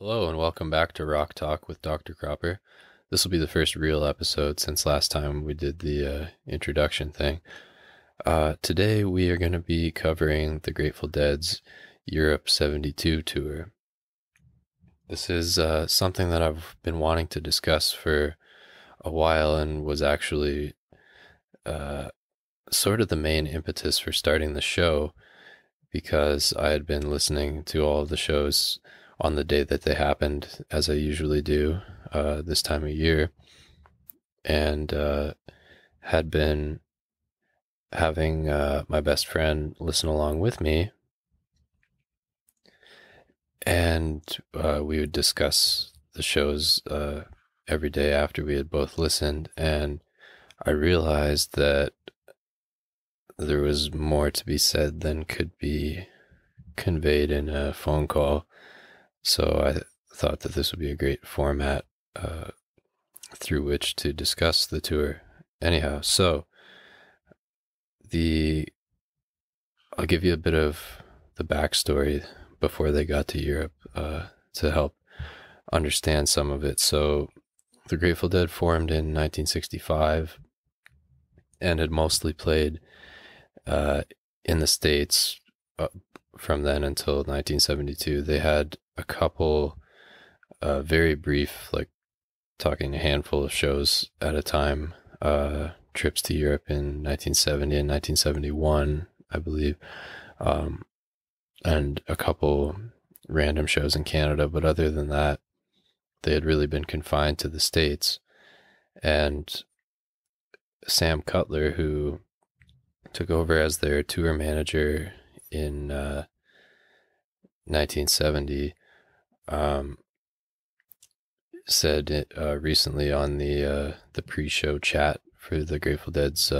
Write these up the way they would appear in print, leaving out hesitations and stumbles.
Hello and welcome back to Rock Talk with Dr. Cropper. This will be the first real episode since last time we did the introduction thing. Today we are going to be covering the Grateful Dead's Europe 72 tour. This is something that I've been wanting to discuss for a while and was actually sort of the main impetus for starting the show, because I had been listening to all of the shows on the day that they happened, as I usually do this time of year, and had been having my best friend listen along with me, and we would discuss the shows every day after we had both listened, and I realized that there was more to be said than could be conveyed in a phone call. So I thought that this would be a great format through which to discuss the tour. Anyhow, so I'll give you a bit of the backstory before they got to Europe to help understand some of it. So the Grateful Dead formed in 1965 and had mostly played in the States from then until 1972. They had a couple very brief, like talking a handful of shows at a time, trips to Europe in 1970 and 1971, I believe, and a couple random shows in Canada. But other than that, they had really been confined to the States. And Sam Cutler, who took over as their tour manager in 1970, said recently on the pre-show chat for the Grateful Dead's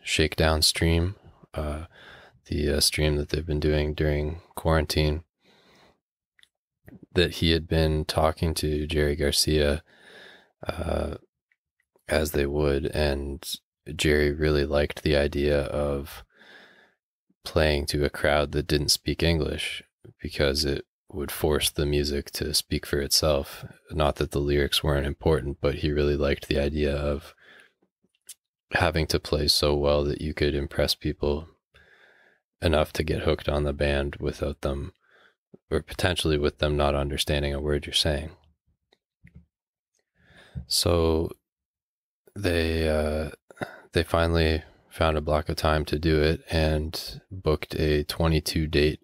Shakedown stream, the stream that they've been doing during quarantine, that he had been talking to Jerry Garcia as they would, and Jerry really liked the idea of playing to a crowd that didn't speak English, because it would force the music to speak for itself. Not that the lyrics weren't important, but he really liked the idea of having to play so well that you could impress people enough to get hooked on the band without them, or potentially with them not understanding a word you're saying. So they finally found a block of time to do it and booked a 22-date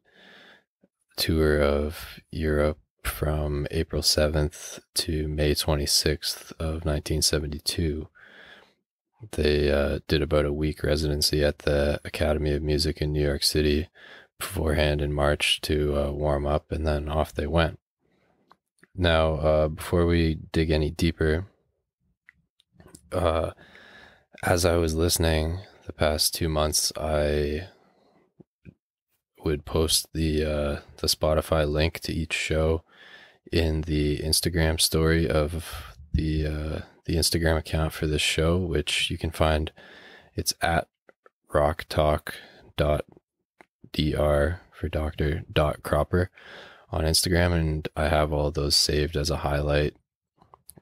tour of Europe from April 7th to May 26th of 1972. They did about a week residency at the Academy of Music in New York City beforehand in March to warm up, and then off they went. Now, before we dig any deeper, as I was listening the past 2 months, I would post the Spotify link to each show in the Instagram story of the Instagram account for this show, which you can find. It's at rocktalk.dr for Dr.Cropper on Instagram, and I have all those saved as a highlight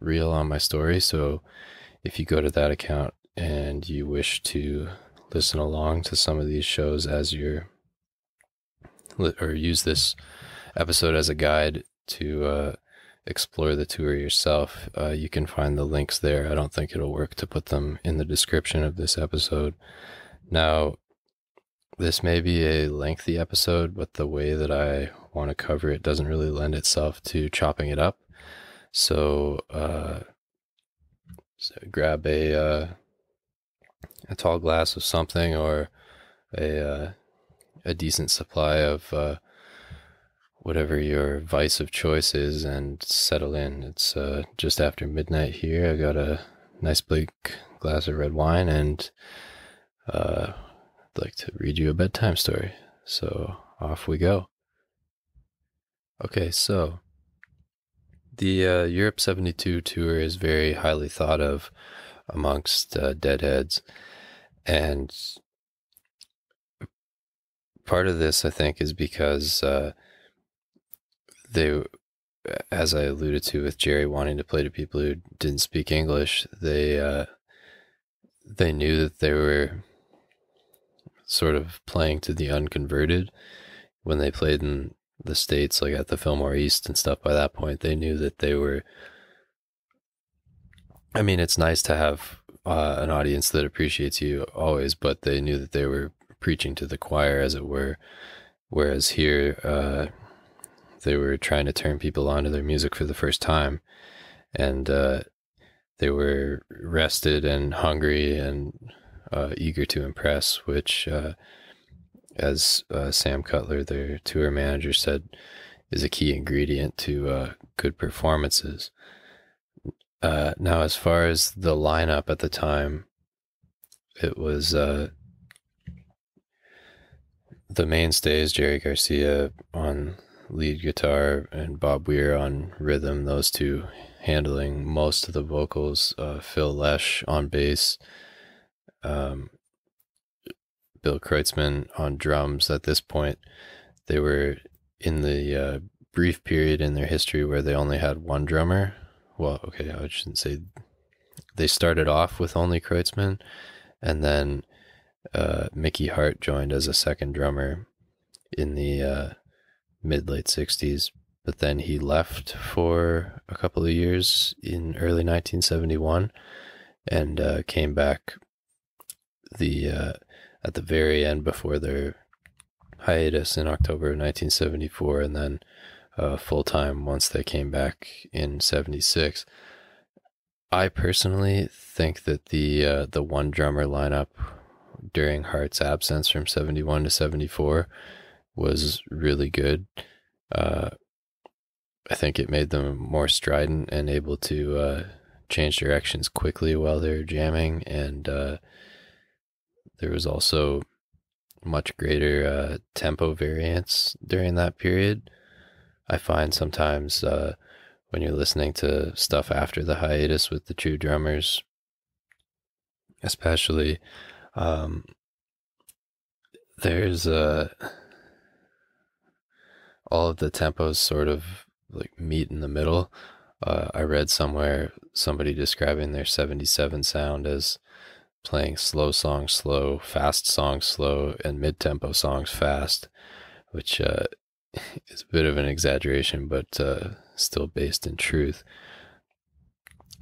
reel on my story. So if you go to that account and you wish to listen along to some of these shows as or use this episode as a guide to explore the tour yourself, you can find the links there. I don't think it'll work to put them in the description of this episode. Now, this may be a lengthy episode, but the way that I want to cover it doesn't really lend itself to chopping it up. So grab a tall glass of something, or a decent supply of whatever your vice of choice is, and settle in. It's just after midnight here. I got a nice big glass of red wine, and I'd like to read you a bedtime story. So off we go. Okay, so the Europe 72 tour is very highly thought of amongst Deadheads, and part of this, I think, is because they as I alluded to with Jerry wanting to play to people who didn't speak English, they knew that they were sort of playing to the unconverted when they played in the States, like at the Fillmore East and stuff. By that point, they knew that they were, I mean, it's nice to have an audience that appreciates you always, but they knew that they were preaching to the choir, as it were. Whereas here, they were trying to turn people onto their music for the first time, and they were rested and hungry and eager to impress, which, as Sam Cutler, their tour manager, said, is a key ingredient to good performances. Now, as far as the lineup at the time, it was the mainstays, Jerry Garcia on lead guitar and Bob Weir on rhythm, those two handling most of the vocals, Phil Lesh on bass, Bill Kreutzmann on drums. At this point, they were in the brief period in their history where they only had one drummer. Well, okay, I shouldn't say. They started off with only Kreutzmann, and then Mickey Hart joined as a second drummer in the mid-late 60s, but then he left for a couple of years in early 1971 and came back at the very end before their hiatus in October of 1974, and then full-time once they came back in 76. I personally think that the one drummer lineup during Hart's absence from 71 to 74 was really good. I think it made them more strident and able to change directions quickly while they're jamming, and there was also much greater tempo variance during that period. I find sometimes when you're listening to stuff after the hiatus with the two drummers, especially, there's all of the tempos sort of like meet in the middle. I read somewhere somebody describing their 77 sound as playing slow songs slow, fast songs slow, and mid-tempo songs fast, which is a bit of an exaggeration, but still based in truth.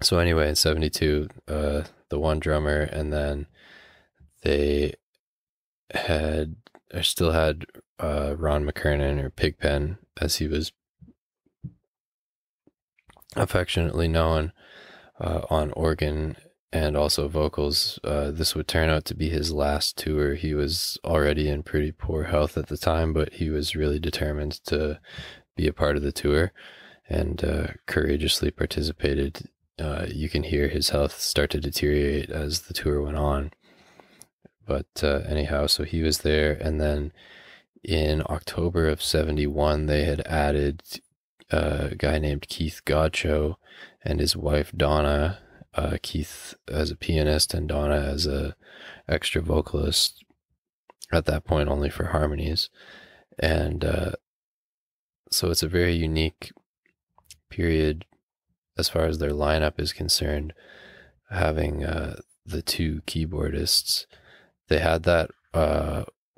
So anyway, in 72, the one drummer, and then they still had Ron McKernan, or Pigpen, as he was affectionately known, on organ and also vocals. This would turn out to be his last tour. He was already in pretty poor health at the time, but he was really determined to be a part of the tour and courageously participated. You can hear his health start to deteriorate as the tour went on. But anyhow, so he was there, and then in October of 71, they had added a guy named Keith Godcho and his wife Donna, Keith as a pianist and Donna as a extra vocalist, at that point only for harmonies. And so it's a very unique period as far as their lineup is concerned, having the two keyboardists. They had that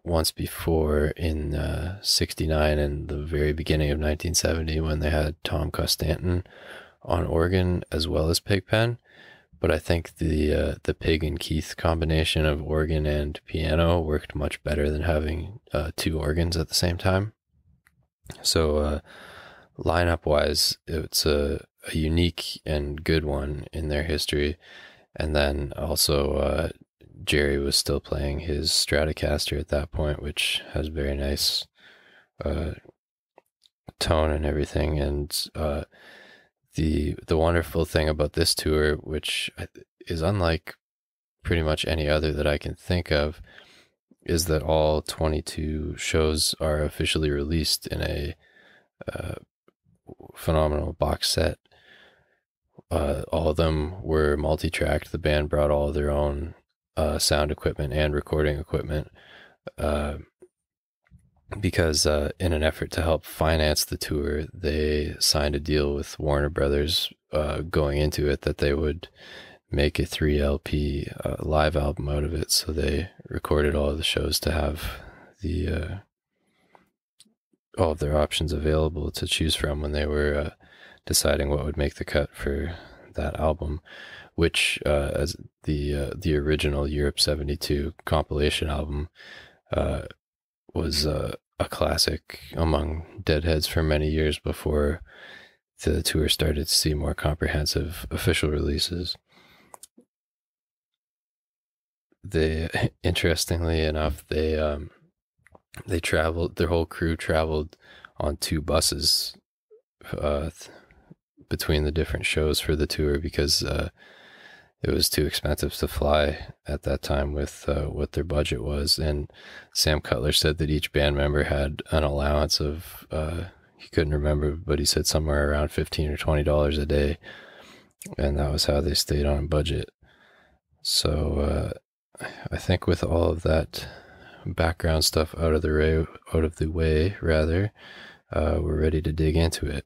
once before in 69 and the very beginning of 1970 when they had Tom Costantin on organ as well as Pigpen. But I think the Pig and Keith combination of organ and piano worked much better than having two organs at the same time. So lineup-wise, it's a unique and good one in their history. And then also Jerry was still playing his Stratocaster at that point, which has very nice tone and everything. And the wonderful thing about this tour, which is unlike pretty much any other that I can think of, is that all 22 shows are officially released in a phenomenal box set. All of them were multi-tracked. The band brought all their own sound equipment and recording equipment. because in an effort to help finance the tour, they signed a deal with Warner Brothers going into it that they would make a 3 LP live album out of it. So they recorded all of the shows to have the all of their options available to choose from when they were deciding what would make the cut for that album, which as the original Europe 72 compilation album was a classic among Deadheads for many years before the tour started to see more comprehensive official releases. They, interestingly enough, they traveled, their whole crew traveled on 2 buses between the different shows for the tour because it was too expensive to fly at that time with what their budget was. And Sam Cutler said that each band member had an allowance of, he couldn't remember, but he said somewhere around $15 or $20 a day. And that was how they stayed on budget. So I think with all of that background stuff out of the way, we're ready to dig into it.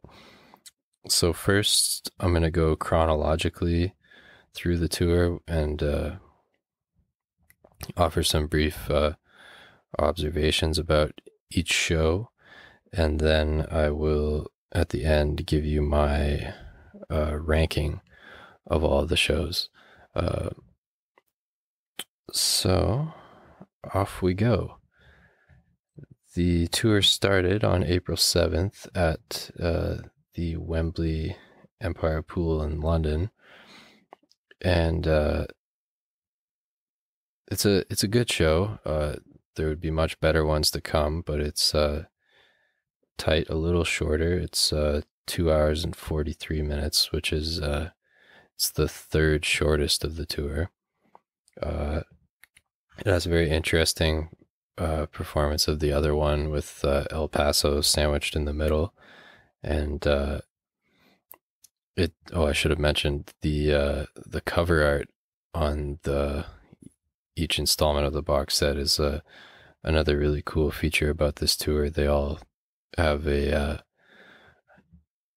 So first, I'm going to go chronologically through the tour and offer some brief observations about each show, and then I will at the end give you my ranking of all the shows. So off we go. The tour started on April 7th at the Wembley Empire Pool in London. And it's a good show. There would be much better ones to come, but it's tight, a little shorter. It's 2 hours and 43 minutes, which is it's the 3rd shortest of the tour. It has a very interesting performance of the other one with El Paso sandwiched in the middle, and I should have mentioned the cover art on each installment of the box set is another really cool feature about this tour. They all have a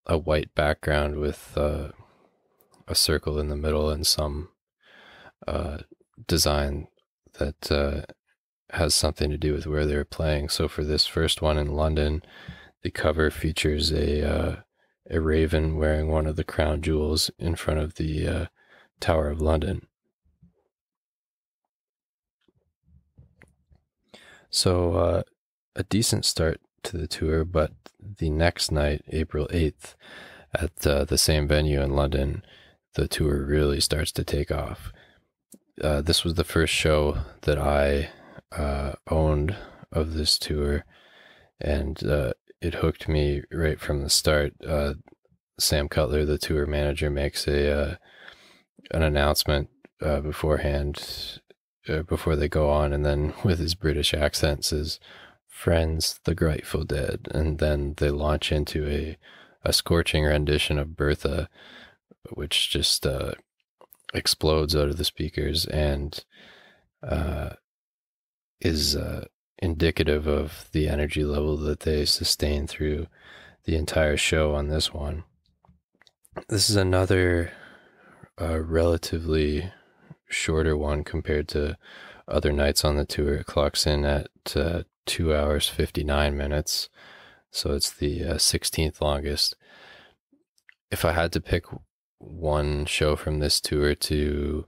white background with a circle in the middle and some design that has something to do with where they're playing. So for this first one in London, the cover features a raven wearing one of the crown jewels in front of the Tower of London. So a decent start to the tour, but the next night, April 8th, at the same venue in London, the tour really starts to take off. This was the first show that I owned of this tour, and it hooked me right from the start. Sam Cutler, the tour manager, makes an announcement beforehand, before they go on, and then with his British accent says, "Friends, the Grateful Dead," and then they launch into a scorching rendition of Bertha, which just explodes out of the speakers and is indicative of the energy level that they sustain through the entire show on this one. This is another relatively shorter one compared to other nights on the tour. It clocks in at 2 hours 59 minutes, so it's the 16th longest. If I had to pick one show from this tour to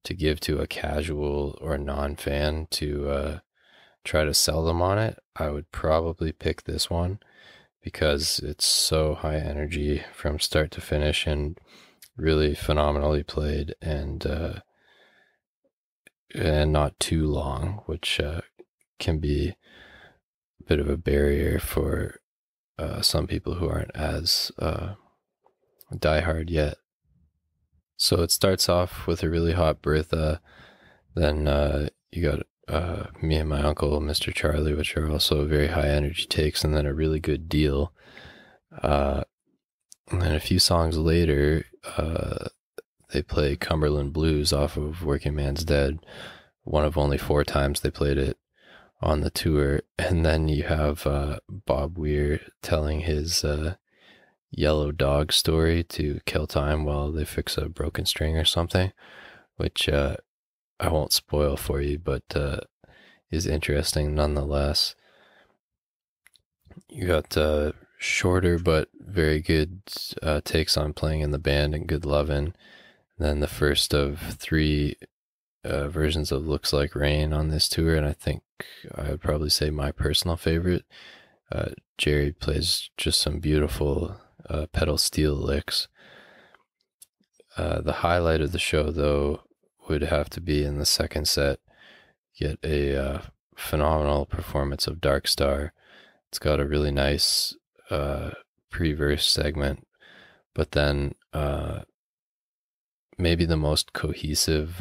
give to a casual or non-fan to try to sell them on it, I would probably pick this one because it's so high energy from start to finish and really phenomenally played, and not too long, which can be a bit of a barrier for some people who aren't as diehard yet. So it starts off with a really hot Bertha, then you got Me and My Uncle, Mr. Charlie, which are also very high energy takes, and then a really good deal. And then a few songs later, they play Cumberland Blues off of Working Man's Dead, one of only 4 times they played it on the tour. And then you have Bob Weir telling his yellow dog story to kill time while they fix a broken string or something, which I won't spoil for you, but is interesting nonetheless. You got shorter but very good takes on playing in the band and Good Lovin'. Then the first of 3 versions of Looks Like Rain on this tour, and I think I would probably say my personal favorite. Jerry plays just some beautiful pedal steel licks. The highlight of the show, though, would have to be in the second set. Get a phenomenal performance of Dark Star. It's got a really nice pre-verse segment, but then maybe the most cohesive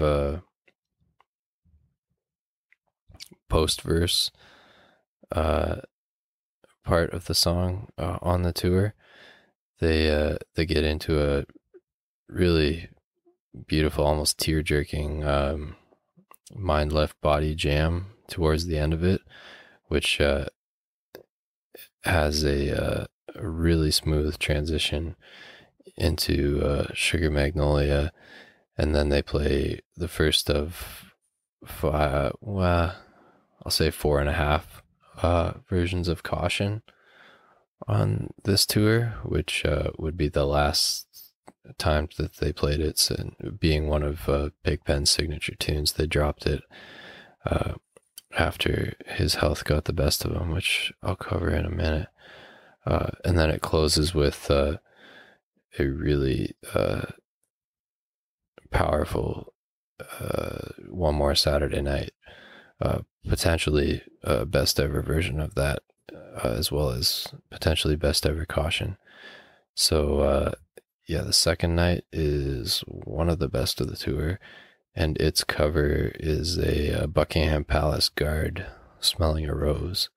post-verse part of the song on the tour. They get into a really beautiful, almost tear-jerking Mind Left Body jam towards the end of it, which has a really smooth transition into Sugar Magnolia, and then they play the first of 5, well, I'll say 4.5 versions of Caution on this tour, which would be the last time that they played it. So being one of Big Ben's signature tunes, they dropped it after his health got the best of him, which I'll cover in a minute. And then it closes with a really powerful One More Saturday Night, potentially best ever version of that, as well as potentially best ever Caution. So yeah, the second night is one of the best of the tour, and its cover is a Buckingham Palace guard smelling a rose.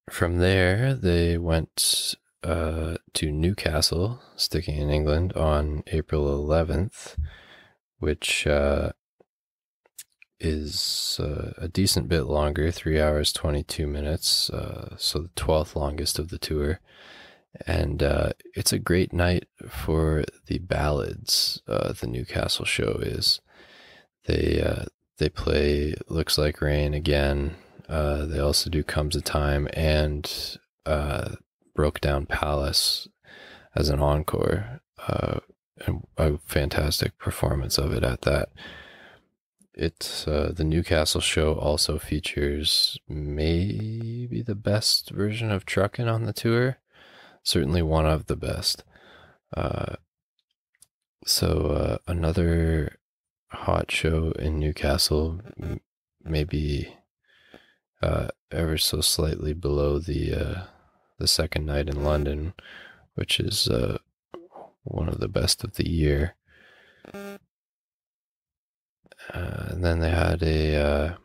From there, they went to Newcastle, sticking in England, on April 11th, which is a decent bit longer, 3 hours, 22 minutes, so the 12th longest of the tour. And it's a great night for the ballads. The Newcastle show is. They play Looks Like Rain again. They also do Comes a Time and Broke Down Palace as an encore. And a fantastic performance of it at that. It's the Newcastle show also features maybe the best version of Truckin' on the tour. Certainly one of the best. So another hot show in Newcastle, maybe ever so slightly below the second night in London, which is one of the best of the year. And then they had and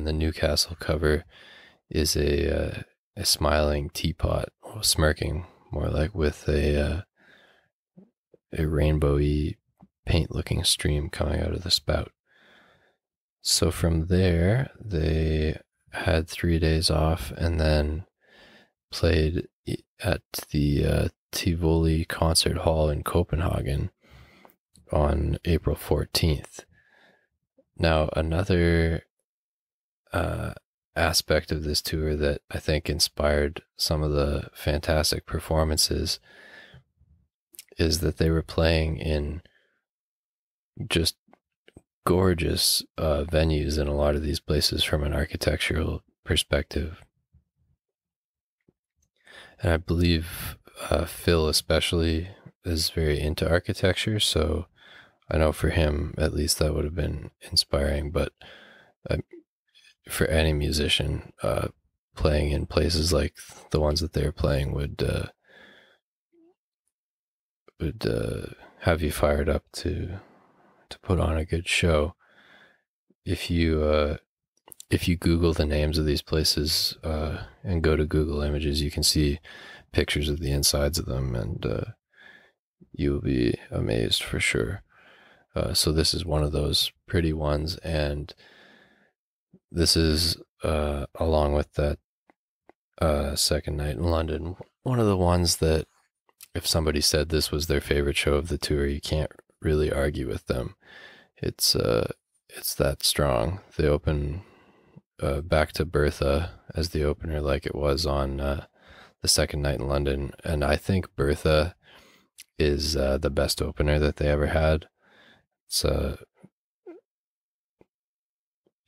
the Newcastle cover is a smiling teapot, or smirking more like, with a rainbowy paint-looking stream coming out of the spout. So from there, they had 3 days off and then played at the Tivoli Concert Hall in Copenhagen on April 14th. Now, another aspect of this tour that I think inspired some of the fantastic performances is that they were playing in just gorgeous venues in a lot of these places from an architectural perspective. And I believe Phil especially is very into architecture, so I know for him at least that would have been inspiring. But for any musician, playing in places like the ones that they're playing would have you fired up to put on a good show. If you Google the names of these places and go to Google Images, you can see pictures of the insides of them, and you will be amazed for sure. So this is one of those pretty ones, and this is along with that second night in London, one of the ones that if somebody said this was their favorite show of the tour, you can't really argue with them. It's that strong. They open back to Bertha as the opener, like it was on the second night in London, and I think Bertha is the best opener that they ever had. It's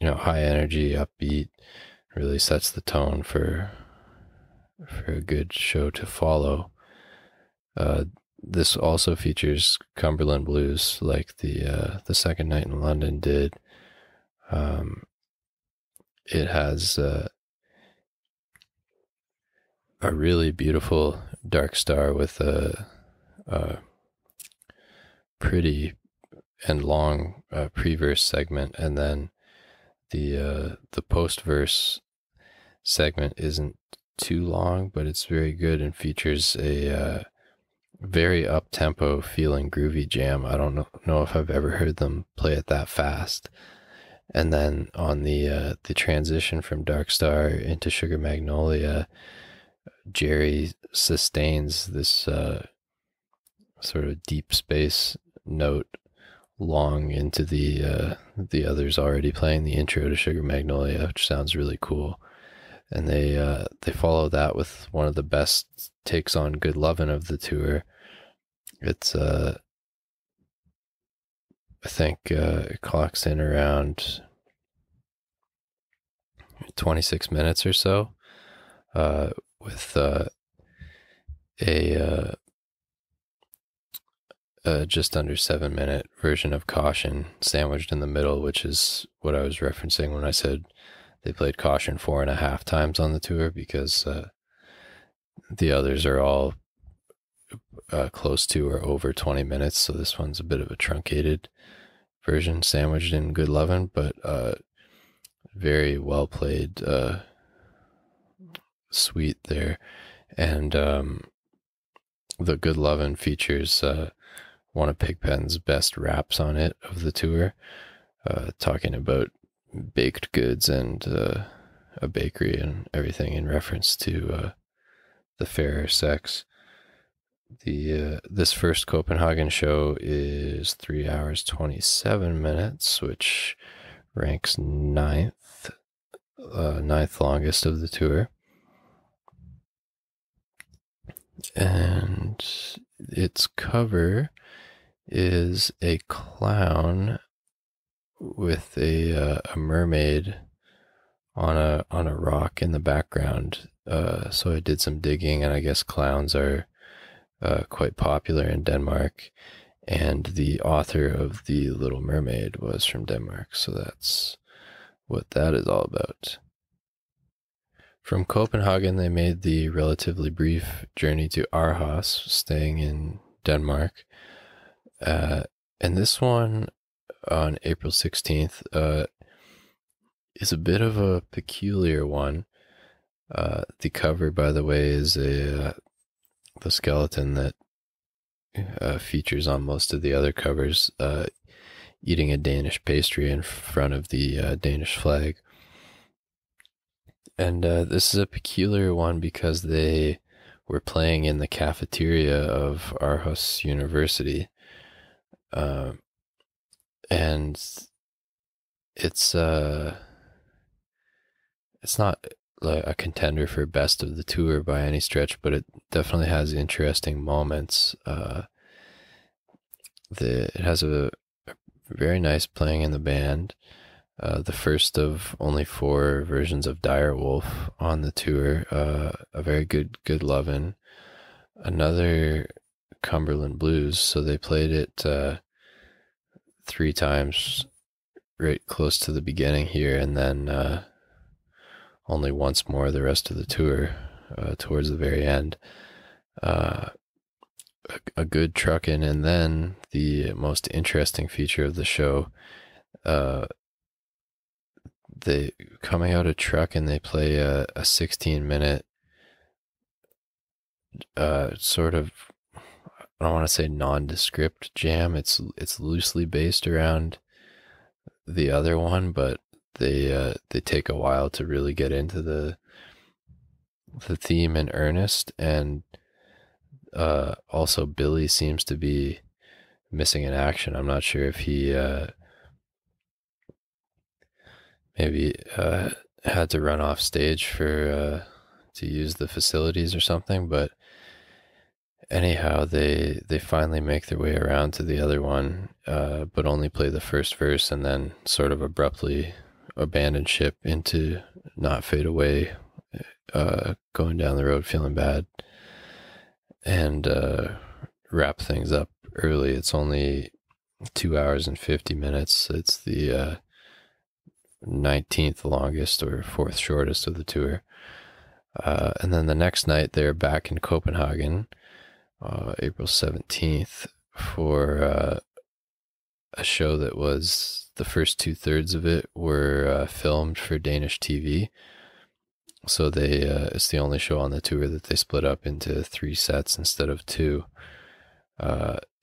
high energy, upbeat, really sets the tone for a good show to follow. This also features Cumberland blues, like the second night in London did. It has a really beautiful dark star with a pretty and long pre-verse segment, and then the post-verse segment isn't too long, but it's very good and features a very up-tempo feeling groovy jam. I don't know if I've ever heard them play it that fast. And then on the transition from Dark Star into Sugar Magnolia, Jerry sustains this sort of deep space note long into the others already playing the intro to Sugar Magnolia, which sounds really cool. And they follow that with one of the best takes on Good Lovin' of the tour. It's I think it clocks in around 26 minutes or so, with a just under 7-minute version of Caution sandwiched in the middle, which is what I was referencing when I said they played Caution 4.5 times on the tour, because the others are all close to or over 20 minutes. So this one's a bit of a truncated version sandwiched in Good Lovin', but very well played suite there. And the Good Lovin' features one of Pigpen's best raps on it of the tour, talking about baked goods and a bakery and everything in reference to the fairer sex. This first Copenhagen show is 3 hours 27 minutes, which ranks ninth longest of the tour. And its cover is a clown with a mermaid on a rock in the background. So I did some digging, and I guess clowns are quite popular in Denmark, and the author of The Little Mermaid was from Denmark, so that's what that is all about. From Copenhagen, they made the relatively brief journey to Aarhus, staying in Denmark. And this one on April 16th is a bit of a peculiar one. The cover, by the way, is the skeleton that features on most of the other covers, eating a Danish pastry in front of the Danish flag. And this is a peculiar one because they were playing in the cafeteria of Aarhus University. And it's not like a contender for best of the tour by any stretch, but it definitely has interesting moments. It has a very nice playing in the band. The first of only 4 versions of Dire Wolf on the tour. A very good Lovin'. Another Cumberland Blues. So they played it 3 times right close to the beginning here, and then only once more the rest of the tour towards the very end. A good truckin', and then the most interesting feature of the show, they coming out of truck and they play a 16-minute sort of, I don't want to say nondescript jam. It's loosely based around the other one, but they take a while to really get into the theme in earnest. And also Billy seems to be missing in action. I'm not sure if he maybe had to run off stage for to use the facilities or something, but anyhow, they finally make their way around to the other one, but only play the first verse and then sort of abruptly abandon ship into Not Fade Away, going down the road feeling bad, and wrap things up early. It's only 2 hours and 50 minutes. It's the 19th longest or 4th shortest of the tour. And then the next night they're back in Copenhagen, April 17th, for a show that was the first 2/3 of it were filmed for Danish TV. So they it's the only show on the tour that they split up into 3 sets instead of 2.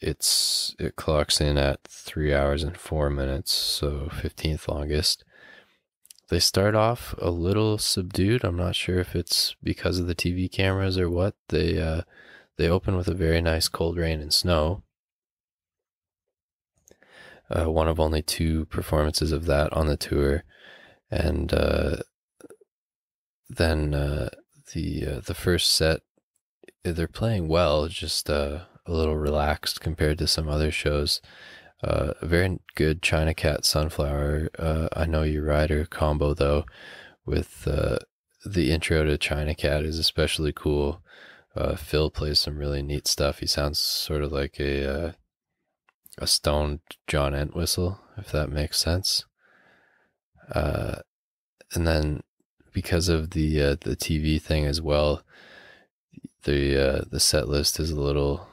It clocks in at 3 hours and 4 minutes, so 15th longest. They start off a little subdued. I'm not sure if it's because of the TV cameras or what. They open with a very nice Cold Rain and Snow. One of only 2 performances of that on the tour, and then the first set, they're playing well, just a little relaxed compared to some other shows. A very good China Cat Sunflower, I Know You Rider combo though, with the intro to China Cat is especially cool. Phil plays some really neat stuff. He sounds sort of like a stoned John Entwistle, if that makes sense. And then because of the TV thing as well, the set list is a little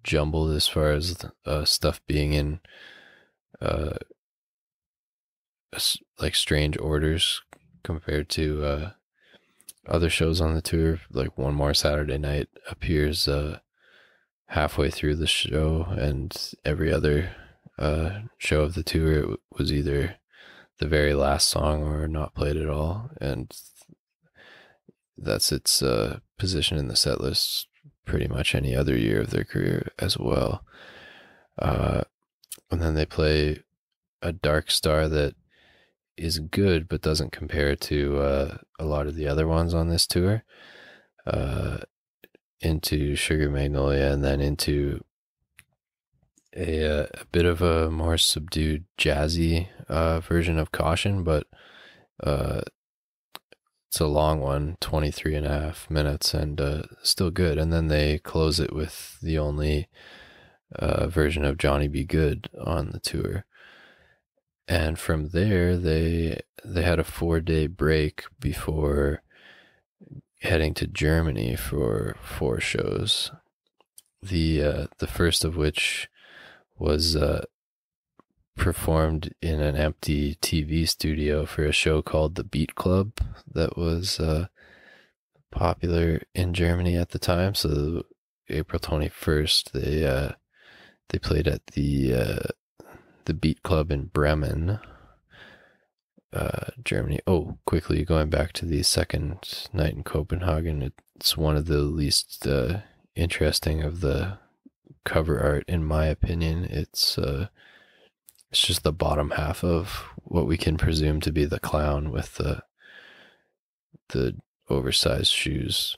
jumbled as far as stuff being in like strange orders compared to other shows on the tour. Like One More Saturday Night appears halfway through the show, and every other show of the tour it was either the very last song or not played at all, and that's its position in the set list pretty much any other year of their career as well. And then they play a Dark Star that is good but doesn't compare to a lot of the other ones on this tour, into Sugar Magnolia, and then into a bit of a more subdued jazzy version of Caution, but it's a long one, 23.5 minutes, and still good. And then they close it with the only version of Johnny Be Good on the tour. And from there, they had a 4-day break before heading to Germany for 4 shows. The first of which was performed in an empty TV studio for a show called The Beat Club that was popular in Germany at the time. So April 21st, they played at the Beat Club in Bremen, Germany. Oh, quickly going back to the second night in Copenhagen, it's one of the least interesting of the cover art, in my opinion. It's just the bottom half of what we can presume to be the clown with the oversized shoes.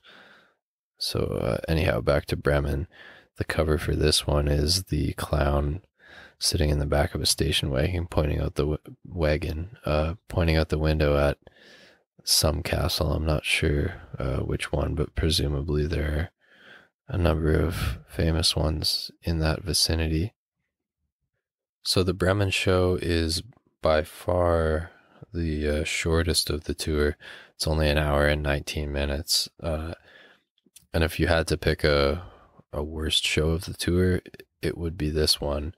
So anyhow, back to Bremen. The cover for this one is the clown sitting in the back of a station wagon, pointing out the window at some castle. I'm not sure which one, but presumably there are a number of famous ones in that vicinity. So the Bremen Show is by far the shortest of the tour. It's only 1 hour and 19 minutes. And if you had to pick a worst show of the tour, it would be this one,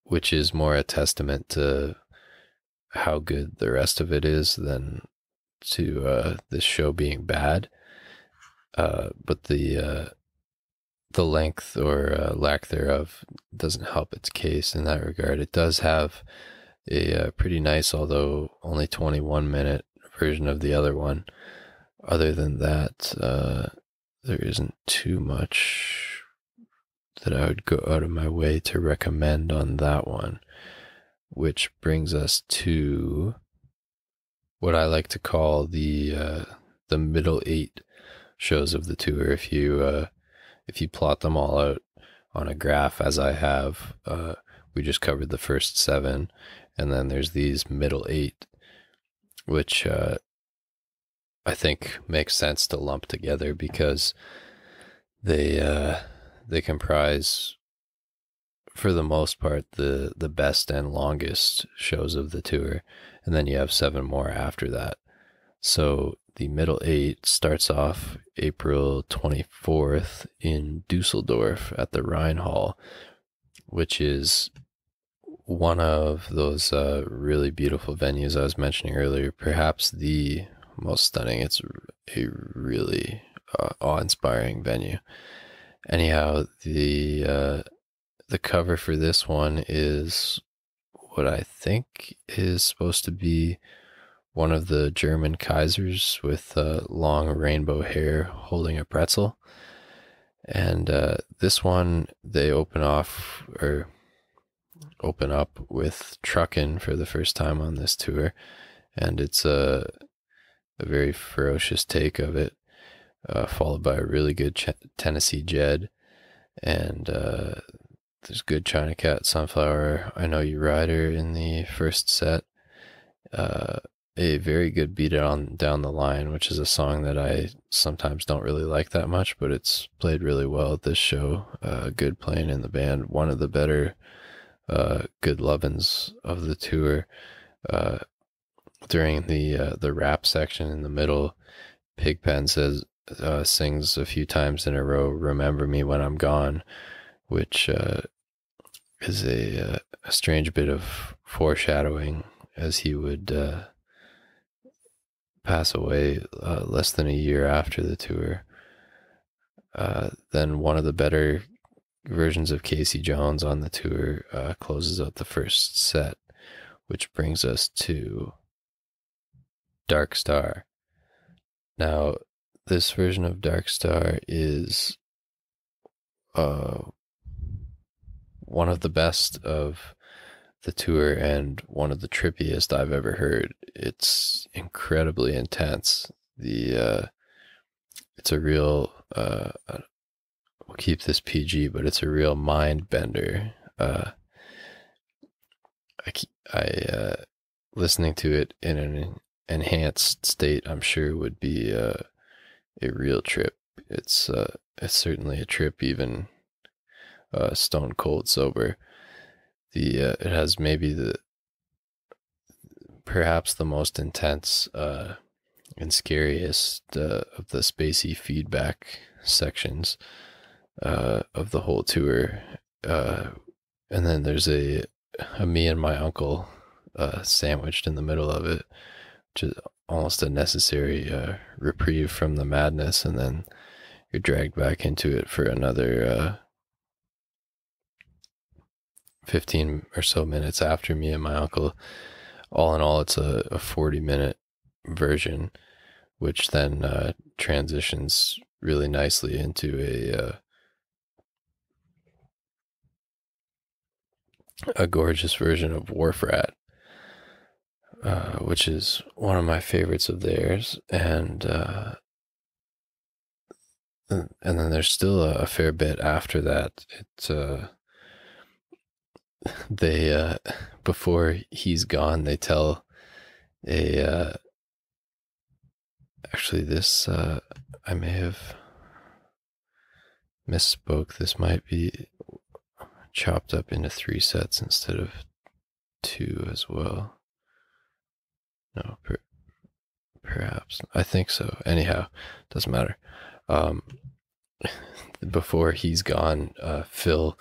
which is more a testament to how good the rest of it is than to this show being bad. But the the length or lack thereof doesn't help its case in that regard. It does have a pretty nice, although only 21-minute version of the other one. Other than that, there isn't too much that I would go out of my way to recommend on that one, which brings us to what I like to call the middle 8 shows of the tour. If you plot them all out on a graph, as I have, we just covered the first 7, and then there's these middle 8, which I think makes sense to lump together because they comprise, for the most part, the best and longest shows of the tour, and then you have 7 more after that. So the middle 8 starts off April 24th in Dusseldorf at the Rhine Hall, which is one of those really beautiful venues I was mentioning earlier, perhaps the most stunning. It's a really awe-inspiring venue. Anyhow, the cover for this one is what I think is supposed to be one of the German Kaisers with long rainbow hair holding a pretzel. And this one, they open up with Truckin' for the first time on this tour. And it's a very ferocious take of it, followed by a really good Tennessee Jed. And there's good China Cat, Sunflower, I Know You Rider in the first set. A very good Beat It On Down the Line, which is a song that I sometimes don't really like that much, but it's played really well at this show. Good playing in the band. One of the better good lovin's of the tour. During the rap section in the middle, Pigpen sings a few times in a row, "Remember Me When I'm Gone," which is a strange bit of foreshadowing, as he would pass away less than a year after the tour. Then one of the better versions of Casey Jones on the tour closes out the first set, which brings us to Dark Star. Now, this version of Dark Star is one of the best of the tour and one of the trippiest I've ever heard. It's incredibly intense. It's a real we'll keep this PG, but it's a real mind bender. I listening to it in an enhanced state, I'm sure, would be a real trip. It's certainly a trip, even stone cold sober. It has maybe perhaps the most intense and scariest of the spacey feedback sections of the whole tour. And then there's a Me and My Uncle sandwiched in the middle of it, which is almost a necessary reprieve from the madness, and then you're dragged back into it for another 15 or so minutes after Me and My Uncle. All in all, it's a 40-minute version, which then transitions really nicely into a gorgeous version of Wharf Rat, which is one of my favorites of theirs. And then there's still a fair bit after that. They before he's gone, they tell actually this I may have misspoke. This might be chopped up into 3 sets instead of 2 as well. No, perhaps. I think so. Anyhow, doesn't matter. Before he's gone, Phil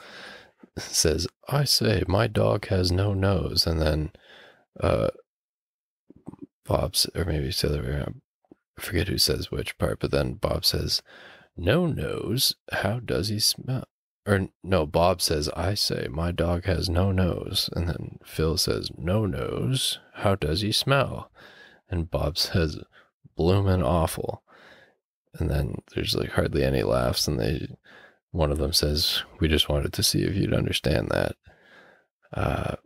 says, "I say, my dog has no nose," and then Bob's, or maybe it's the other way around, I forget who says which part, but then Bob says, no nose, how does he smell? Or no, Bob says, I say, my dog has no nose. And then Phil says, no nose, how does he smell? And Bob says, bloomin' awful. And then there's like hardly any laughs, and one of them says, we just wanted to see if you'd understand that. I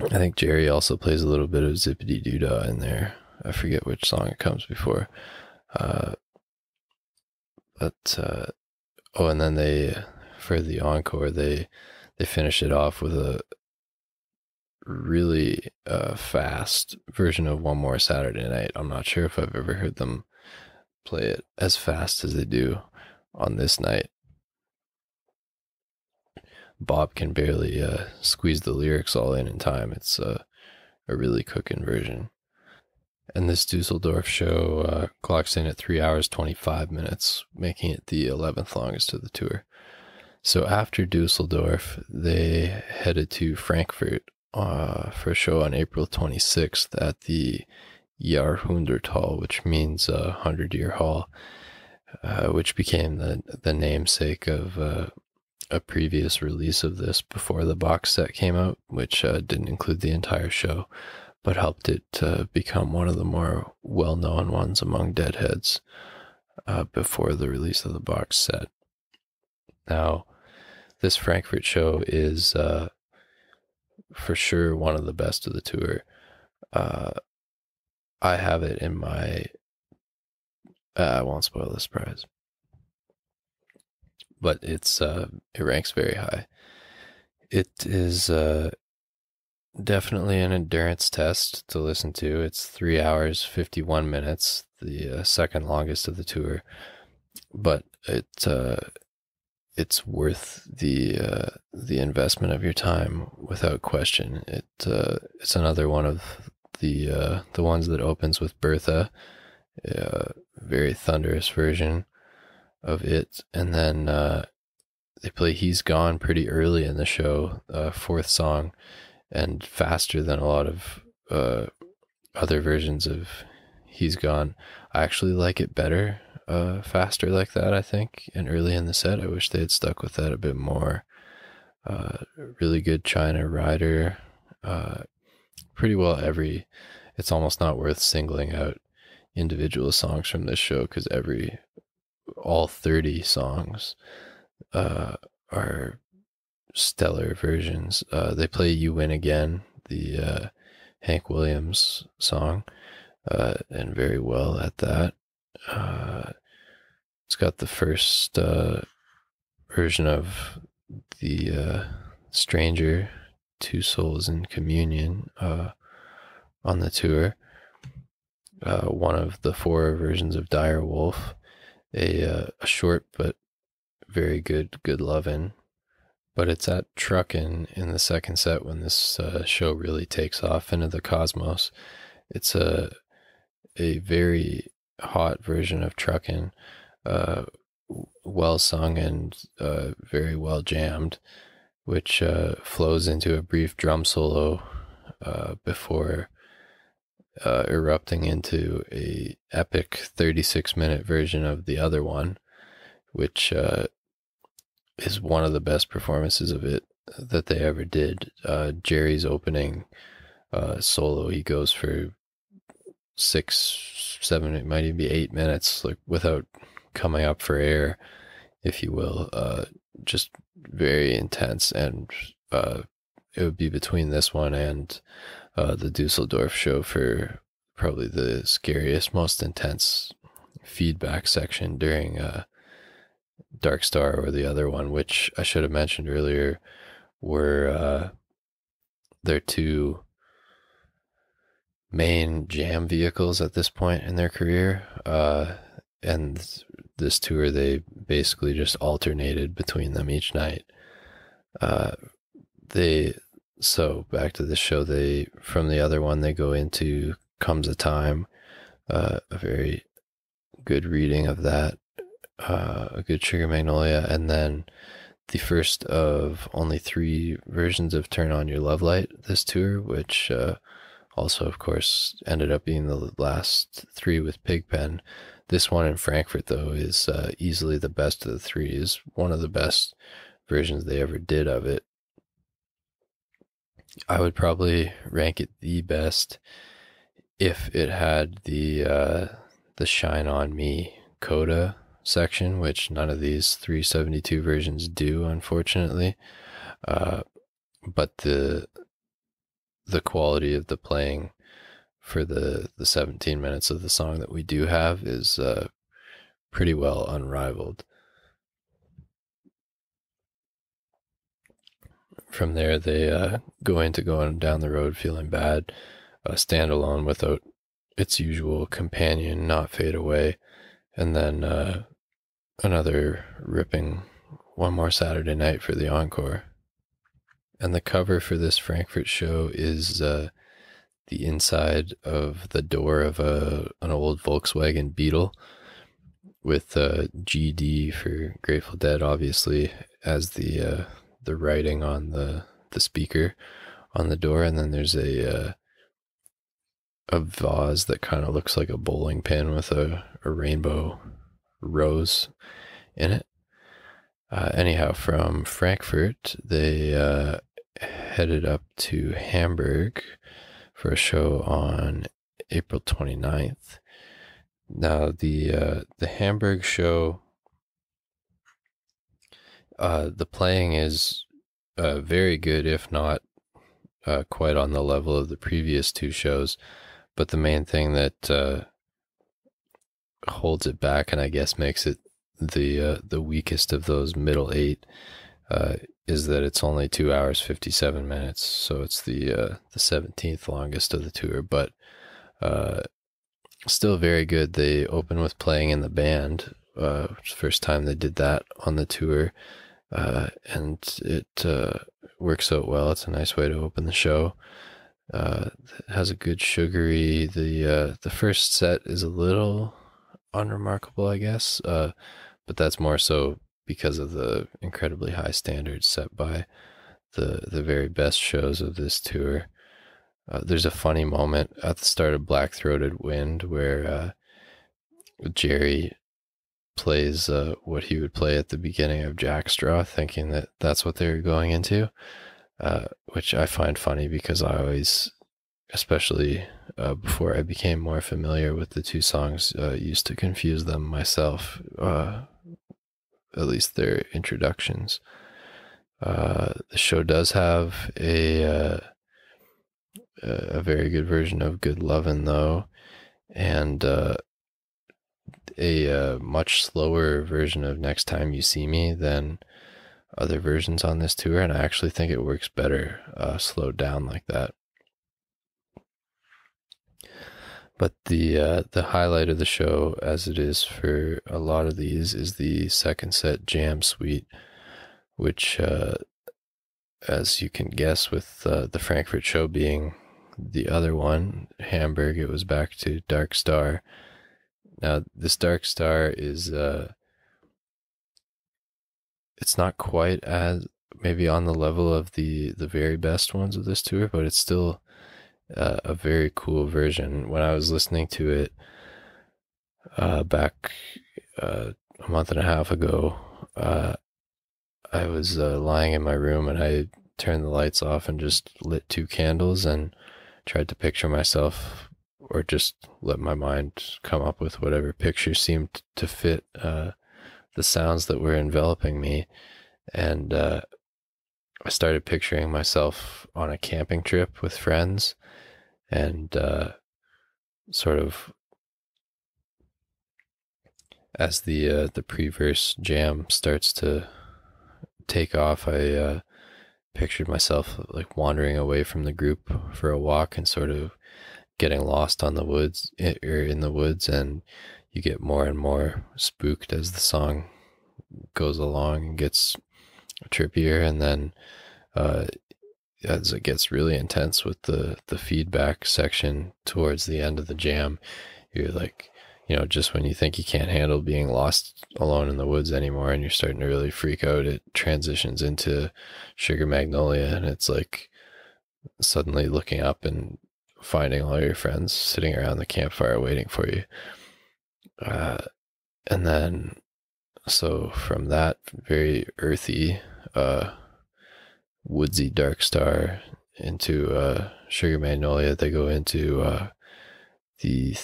think Jerry also plays a little bit of Zippity Doodah in there. I forget which song it comes before. And then for the encore, they finish it off with a really fast version of One More Saturday Night. I'm not sure if I've ever heard them play it as fast as they do on this night. Bob can barely squeeze the lyrics all in time. It's a really cooking version. And this Dusseldorf show clocks in at 3 hours 25 minutes, making it the 11th longest of the tour. So after Dusseldorf, they headed to Frankfurt for a show on April 26th at the Jahrhunderthal, which means 100-year hall, which became the namesake of a previous release of this before the box set came out, which didn't include the entire show, but helped it become one of the more well-known ones among Deadheads before the release of the box set. Now, this Frankfurt show is for sure one of the best of the tour. I have it in my... I won't spoil the surprise. But it ranks very high. It is definitely an endurance test to listen to. It's 3 hours, 51 minutes, the second longest of the tour. But it's worth the investment of your time without question. It's another one of the ones that opens with Bertha, a very thunderous version of it, and then they play He's Gone pretty early in the show, fourth song, and faster than a lot of other versions of He's Gone. I actually like it better faster like that, I think, and early in the set. I wish they had stuck with that a bit more. Really good China Rider. Pretty well it's almost not worth singling out individual songs from this show, because all 30 songs are stellar versions. They play You Win Again, the Hank Williams song, and very well at that. It's got the first version of the Stranger, Two Souls in Communion on the tour. One of the 4 versions of Dire Wolf, a short but very good lovin'. But it's at Truckin' in the second set when this show really takes off into the cosmos. It's a very hot version of Truckin', well sung and very well jammed, which flows into a brief drum solo before erupting into a epic 36-minute version of the other one, which is one of the best performances of it that they ever did. Jerry's opening solo, he goes for 6, 7, it might even be 8 minutes, like without coming up for air, if you will. Just very intense, and it would be between this one and the Dusseldorf show for probably the scariest, most intense feedback section during Dark Star or the other one, which I should have mentioned earlier were their 2 main jam vehicles at this point in their career. And this tour, they basically just alternated between them each night. So back to this show, from the other one, they go into Comes a Time, a very good reading of that, a good Sugar Magnolia, and then the first of only 3 versions of Turn On Your Love Light this tour, which also, of course, ended up being the last 3 with Pigpen. This one in Frankfurt, though, is easily the best of the three, is one of the best versions they ever did of it. I would probably rank it the best if it had the Shine On Me coda section, which none of these 372 versions do, unfortunately. But the quality of the playing for the 17 minutes of the song that we do have is pretty well unrivaled. From there, they go into going down the road feeling bad, stand alone without its usual companion, Not Fade Away, and then another ripping One More Saturday Night for the encore. And the cover for this Frankfurt show is the inside of the door of an old Volkswagen Beetle, with GD for Grateful Dead, obviously, as the writing on the speaker on the door. And then there's a vase that kind of looks like a bowling pin with a rainbow rose in it. Anyhow, from Frankfurt, they headed up to Hamburg for a show on April 29th. Now, the Hamburg show, the playing is very good, if not quite on the level of the previous two shows. But the main thing that holds it back, and I guess makes it the weakest of those middle eight, is that it's only 2 hours 57 minutes, so it's the 17th longest of the tour, but still very good. They open with playing in the band, first time they did that on the tour, and it works out well. It's a nice way to open the show. It has a good sugary. The first set is a little unremarkable, I guess, but that's more so because of the incredibly high standards set by the very best shows of this tour. There's a funny moment at the start of Black Throated Wind where Jerry plays what he would play at the beginning of Jackstraw, thinking that that's what they were going into, which I find funny because I always, especially before I became more familiar with the two songs, used to confuse them myself, at least their introductions. The show does have a very good version of Good Lovin', though, and a much slower version of Next Time You See Me than other versions on this tour, and I actually think it works better slowed down like that. But the highlight of the show, as it is for a lot of these, is the second set Jam Suite, which, as you can guess, with the Frankfurt show being the other one, Hamburg, it was back to Dark Star. Now, this Dark Star is, it's not quite as maybe on the level of the very best ones of this tour, but it's still a very cool version. When I was listening to it back a month and a half ago, I was lying in my room and I turned the lights off and just lit 2 candles and tried to picture myself, or just let my mind come up with whatever picture seemed to fit the sounds that were enveloping me. And I started picturing myself on a camping trip with friends, and sort of as the pre-verse jam starts to take off, I pictured myself like wandering away from the group for a walk and sort of getting lost on the woods, or in the woods, and you get more and more spooked as the song goes along and gets trippier, and then as it gets really intense with the feedback section towards the end of the jam, you're like, just when you think you can't handle being lost alone in the woods anymore and you're starting to really freak out, it transitions into Sugar Magnolia, and it's like suddenly looking up and finding all your friends sitting around the campfire waiting for you. And then, so from that very earthy, woodsy Dark Star into Sugar Magnolia, they go into the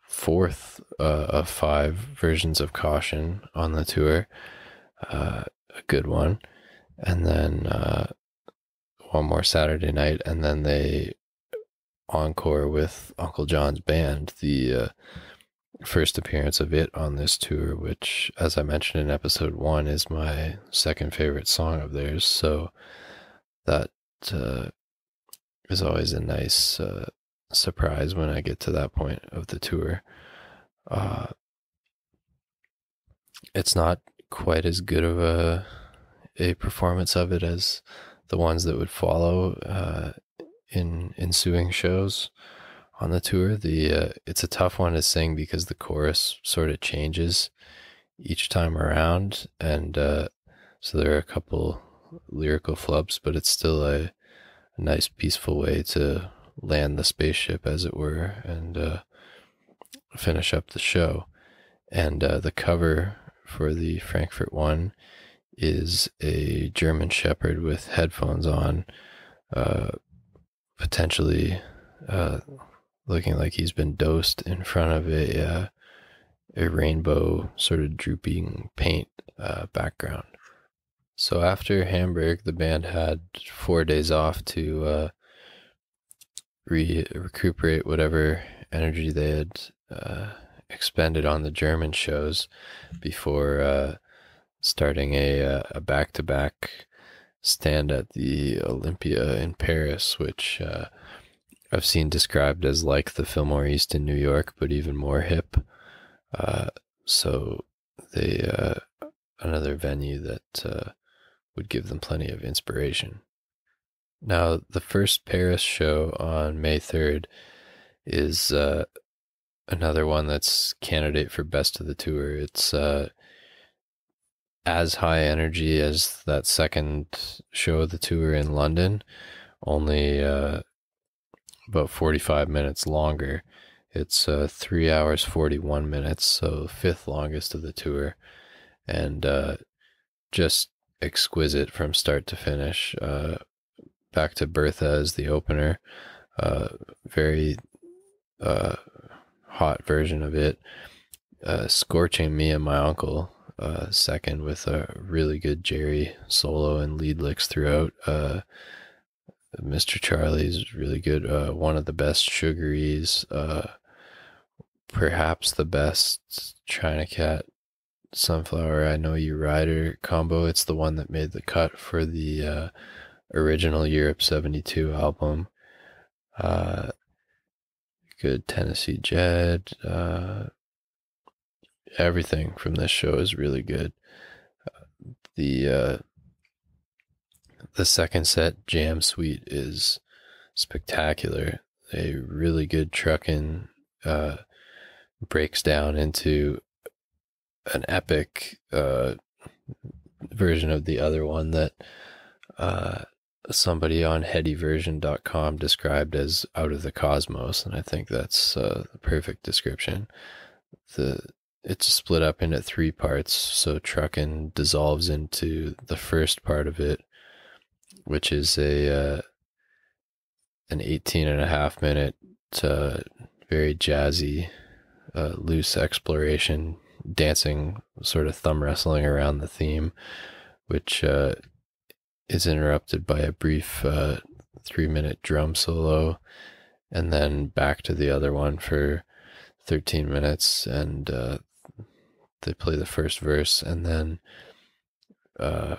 fourth of 5 versions of Caution on the tour, a good one. And then one more Saturday night, and then they encore with Uncle John's band, the first appearance of it on this tour, which, as I mentioned in episode 1, is my second favorite song of theirs. So that is always a nice surprise when I get to that point of the tour. It's not quite as good of a performance of it as the ones that would follow in ensuing shows on the tour. It's a tough one to sing because the chorus sort of changes each time around, and so there are a couple lyrical flubs, but it's still a nice peaceful way to land the spaceship, as it were, and finish up the show. And the cover for the Frankfurt one is a German Shepherd with headphones on, potentially looking like he's been dosed in front of a rainbow sort of drooping paint background. So after Hamburg, the band had 4 days off to recuperate whatever energy they had expended on the German shows before starting a back-to-back stand at the Olympia in Paris, which I've seen described as like the Fillmore East in New York, but even more hip. So they another venue that would give them plenty of inspiration. Now, the first Paris show on May 3rd is another one that's candidate for best of the tour. It's as high energy as that second show of the tour in London, only about 45 minutes longer. It's 3 hours 41 minutes, so 5th longest of the tour, and just exquisite from start to finish. Back to Bertha as the opener, very hot version of it. Scorching Me and My Uncle second, with a really good Jerry solo and lead licks throughout. Mr. Charlie's really good. One of the best Sugaries, perhaps the best China Cat Sunflower I Know You Rider combo. It's the one that made the cut for the original Europe 72 album. Good Tennessee Jed. Everything from this show is really good. The second set, Jam Suite, is spectacular. A really good truckin' breaks down into an epic version of the other one that somebody on headyversion.com described as out of the cosmos, and I think that's the perfect description. It's split up into 3 parts, so truckin' dissolves into the first part of it, which is an 18.5 minute very jazzy loose exploration, dancing, sort of thumb wrestling around the theme, which is interrupted by a brief 3-minute drum solo, and then back to the other one for 13 minutes, and they play the first verse, and then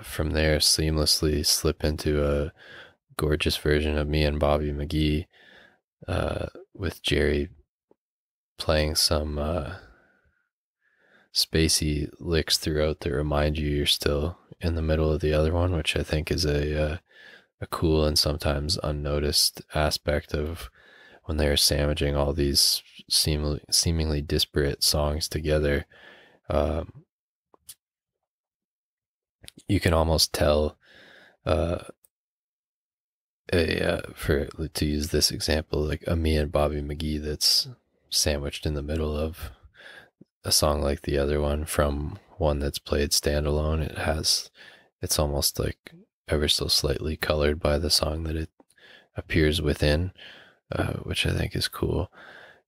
from there seamlessly slip into a gorgeous version of Me and Bobby McGee, with Jerry playing some spacey licks throughout that remind you you're still in the middle of the other one, which I think is a cool and sometimes unnoticed aspect of when they're sandwiching all these seemingly disparate songs together. You can almost tell, to use this example, like a Me and Bobby McGee that's sandwiched in the middle of a song like the other one from one that's played standalone. It's almost like ever so slightly colored by the song that it appears within, which I think is cool.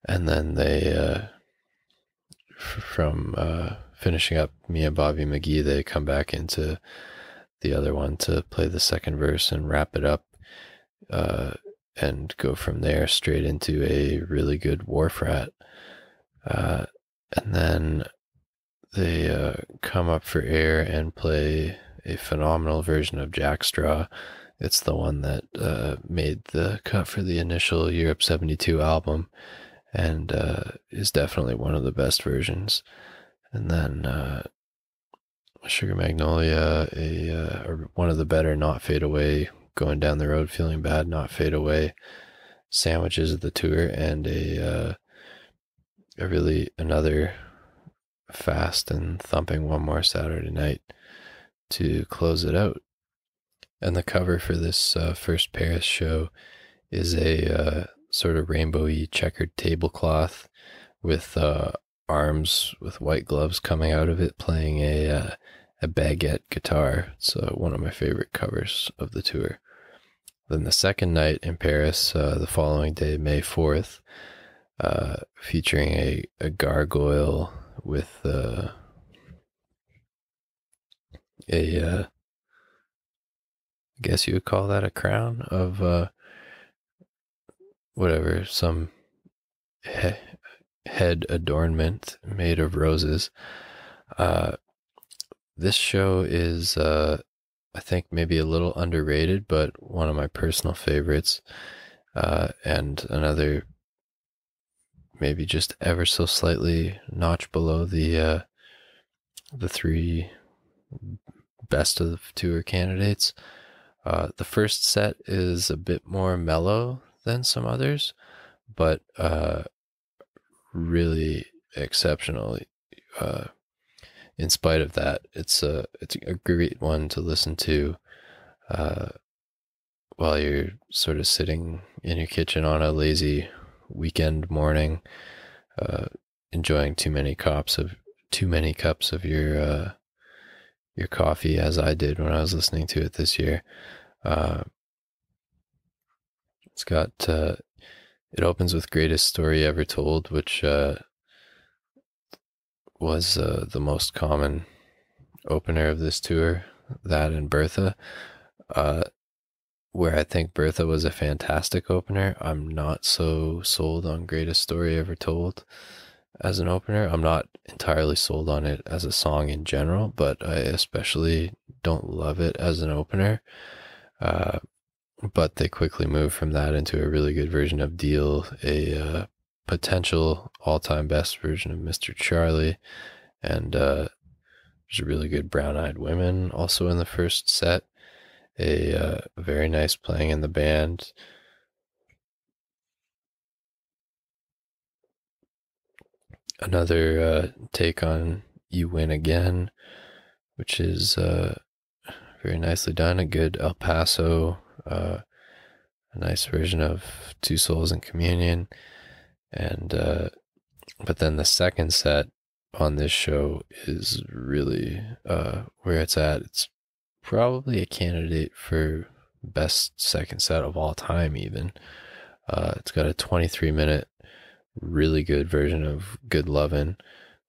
And then they, from finishing up Me and Bobby McGee, they come back into the other one to play the second verse and wrap it up, and go from there straight into a really good Wharf Rat. And then they come up for air and play a phenomenal version of Jackstraw. It's the one that made the cut for the initial Europe 72 album, and is definitely one of the best versions. And then Sugar Magnolia, or one of the better Not Fade Away, Going Down the Road Feeling Bad, Not Fade Away sandwiches of the tour, and another fast and thumping One More Saturday Night to close it out. And the cover for this first Paris show is a sort of rainbowy checkered tablecloth with arms with white gloves coming out of it, playing a baguette guitar. It's one of my favorite covers of the tour. Then the second night in Paris, the following day, May 4th, featuring a gargoyle with I guess you would call that a crown of whatever, some head adornment made of roses. This show is, I think, maybe a little underrated, but one of my personal favorites, and another maybe just ever so slightly notch below the three best of the tour candidates. The first set is a bit more mellow than some others, but really exceptional. In spite of that, it's a great one to listen to while you're sort of sitting in your kitchen on a lazy weekend morning, enjoying too many cups of your coffee, as I did when I was listening to it this year. It's got it opens with Greatest Story Ever Told, which was the most common opener of this tour, that and Bertha, where I think Bertha was a fantastic opener. I'm not so sold on Greatest Story Ever Told as an opener. I'm not entirely sold on it as a song in general, but I especially don't love it as an opener. But they quickly moved from that into a really good version of Deal, a potential all-time best version of Mr. Charlie, and there's a really good Brown-Eyed Women also in the first set. A very nice playing in the band. Another take on You Win Again, which is very nicely done. A good El Paso, a nice version of Two Souls in Communion. And but then the second set on this show is really where it's at. It's probably a candidate for best second set of all time even. It's got a 23-minute really good version of Good Lovin'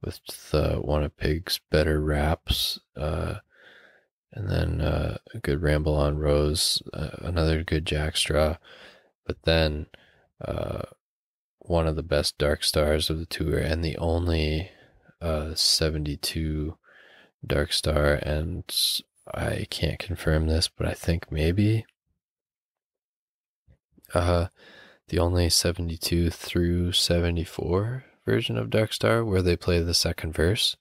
with one of Pig's better raps, and then a good Ramble on Rose, another good Jackstraw, but then one of the best Dark Stars of the tour, and the only 72 Dark Star, and I can't confirm this, but I think maybe the only 72 through 74 version of Dark Star where they play the second verse.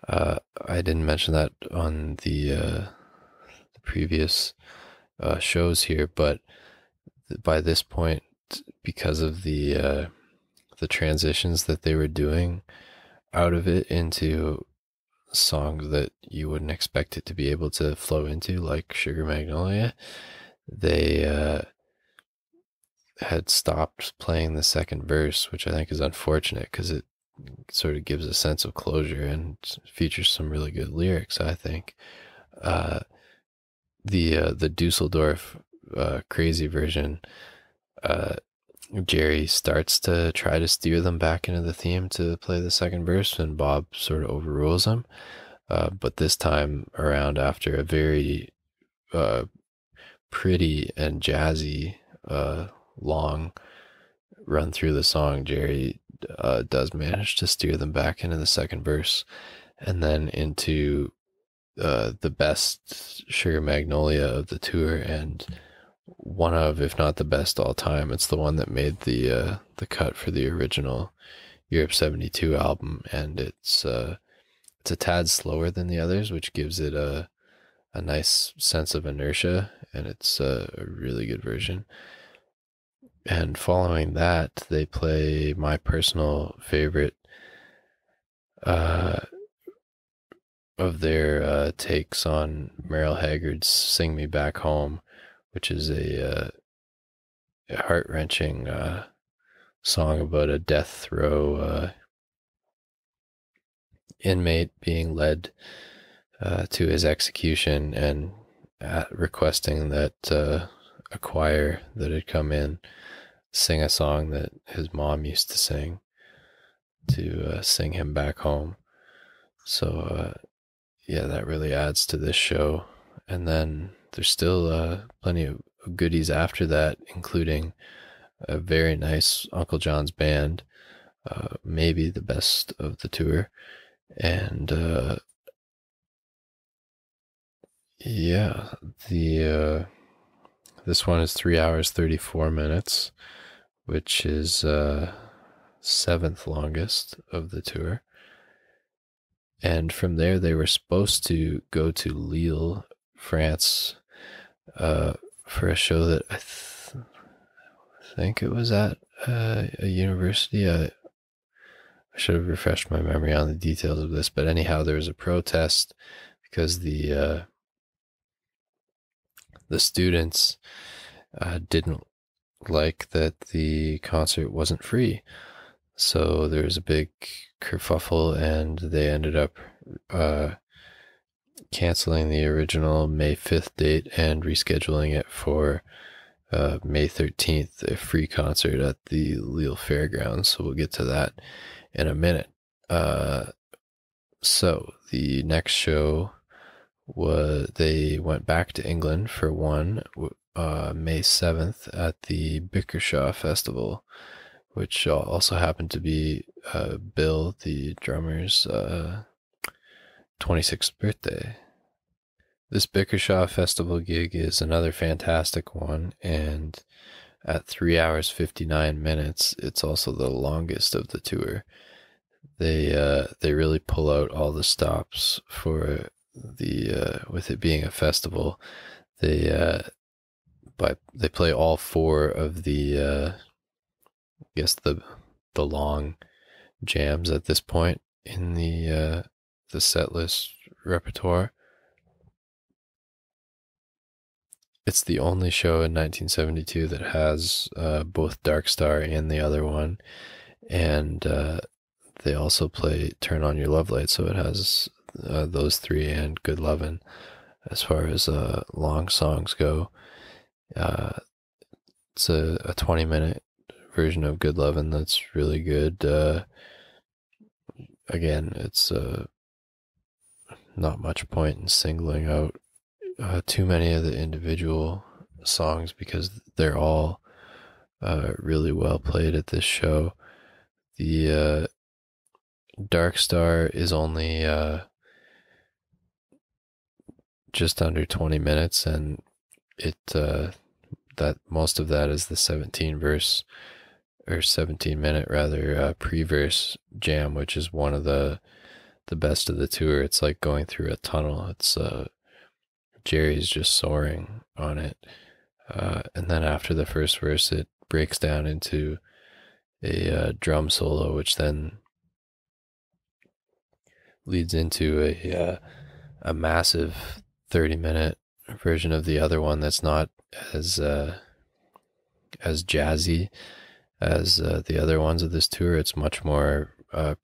I didn't mention that on the previous shows here, but by this point, because of the transitions that they were doing out of it into songs that you wouldn't expect it to be able to flow into, like Sugar Magnolia, they had stopped playing the second verse, which I think is unfortunate because it sort of gives a sense of closure and features some really good lyrics, I think. Uh, the Dusseldorf crazy version, uh, Jerry starts to try to steer them back into the theme to play the second verse, and Bob sort of overrules him. But this time around, after a very pretty and jazzy long run through the song, Jerry does manage to steer them back into the second verse and then into the best Sugar Magnolia of the tour, and one of, if not the best all time. It's the one that made the cut for the original Europe 72 album, and it's a tad slower than the others, which gives it a nice sense of inertia, and it's a really good version. And following that, they play my personal favorite of their takes on Merle Haggard's Sing Me Back Home, which is a heart-wrenching song about a death row inmate being led to his execution, and requesting that a choir that had come in sing a song that his mom used to sing, to sing him back home. So yeah, that really adds to this show. And then there's still plenty of goodies after that, including a very nice Uncle John's band, maybe the best of the tour. And yeah, this one is 3 hours 34 minutes, which is seventh longest of the tour. And from there, they were supposed to go to Lille, France, for a show that I think it was at a university. I should have refreshed my memory on the details of this, but anyhow, there was a protest because the students didn't like that the concert wasn't free. So there was a big kerfuffle, and they ended up canceling the original May 5th date and rescheduling it for May 13th, a free concert at the Lille Fairgrounds. So we'll get to that in a minute. So the next show was, they went back to England for one, May 7th at the Bickershaw Festival, which also happened to be Bill, the drummer's 26th birthday. This Bickershaw Festival gig is another fantastic one, and at 3 hours 59 minutes, it's also the longest of the tour. They really pull out all the stops for the with it being a festival. They play all four of the I guess the long jams at this point in the set list repertoire. It's the only show in 1972 that has both Dark Star and the other one, and they also play Turn On Your Love Light, so it has those three and Good Lovin' as far as long songs go. It's a 20-minute version of Good Lovin' that's really good. Again, it's not much point in singling out too many of the individual songs because they're all really well played at this show. The Dark Star is only just under 20 minutes, and it that most of that is the 17 minute rather pre-verse jam, which is one of the best of the tour. It's like going through a tunnel. It's Jerry's just soaring on it, and then after the first verse, it breaks down into a drum solo, which then leads into a massive 30-minute version of the other one that's not as as jazzy as the other ones of this tour. It's much more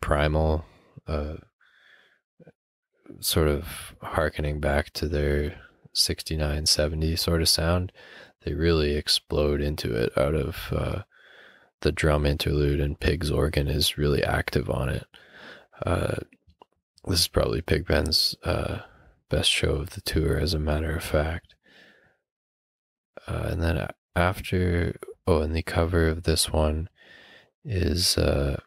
primal, sort of harkening back to their 69, 70 sort of sound. They really explode into it out of the drum interlude, and Pig's organ is really active on it. This is probably Pigpen's best show of the tour, as a matter of fact. And then after, and the cover of this one is the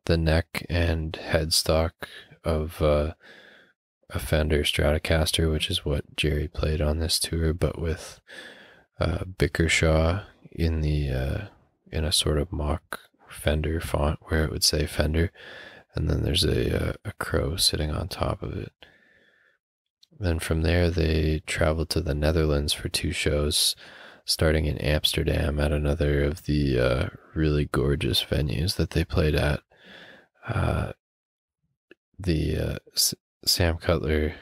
neck and headstock of a Fender Stratocaster, which is what Jerry played on this tour, but with Bickershaw in a sort of mock Fender font where it would say Fender, and then there's a crow sitting on top of it. Then from there they traveled to the Netherlands for 2 shows, starting in Amsterdam at another of the really gorgeous venues that they played at. Sam Cutler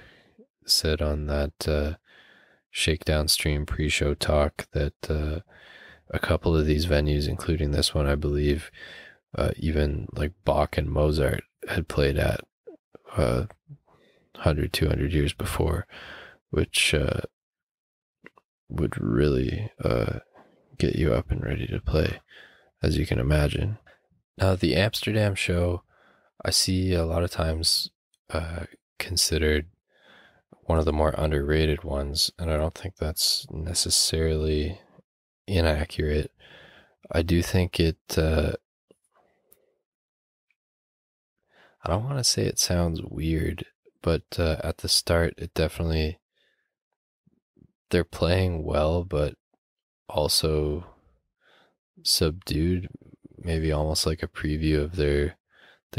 said on that Shakedown Stream pre-show talk that a couple of these venues, including this one, I believe, even like Bach and Mozart had played at 100, 200 years before, which would really get you up and ready to play, as you can imagine. Now, the Amsterdam show, I see a lot of times considered one of the more underrated ones, and I don't think that's necessarily inaccurate. I do think it, I don't want to say it sounds weird, but at the start, it definitely, they're playing well, but also subdued, maybe almost like a preview of their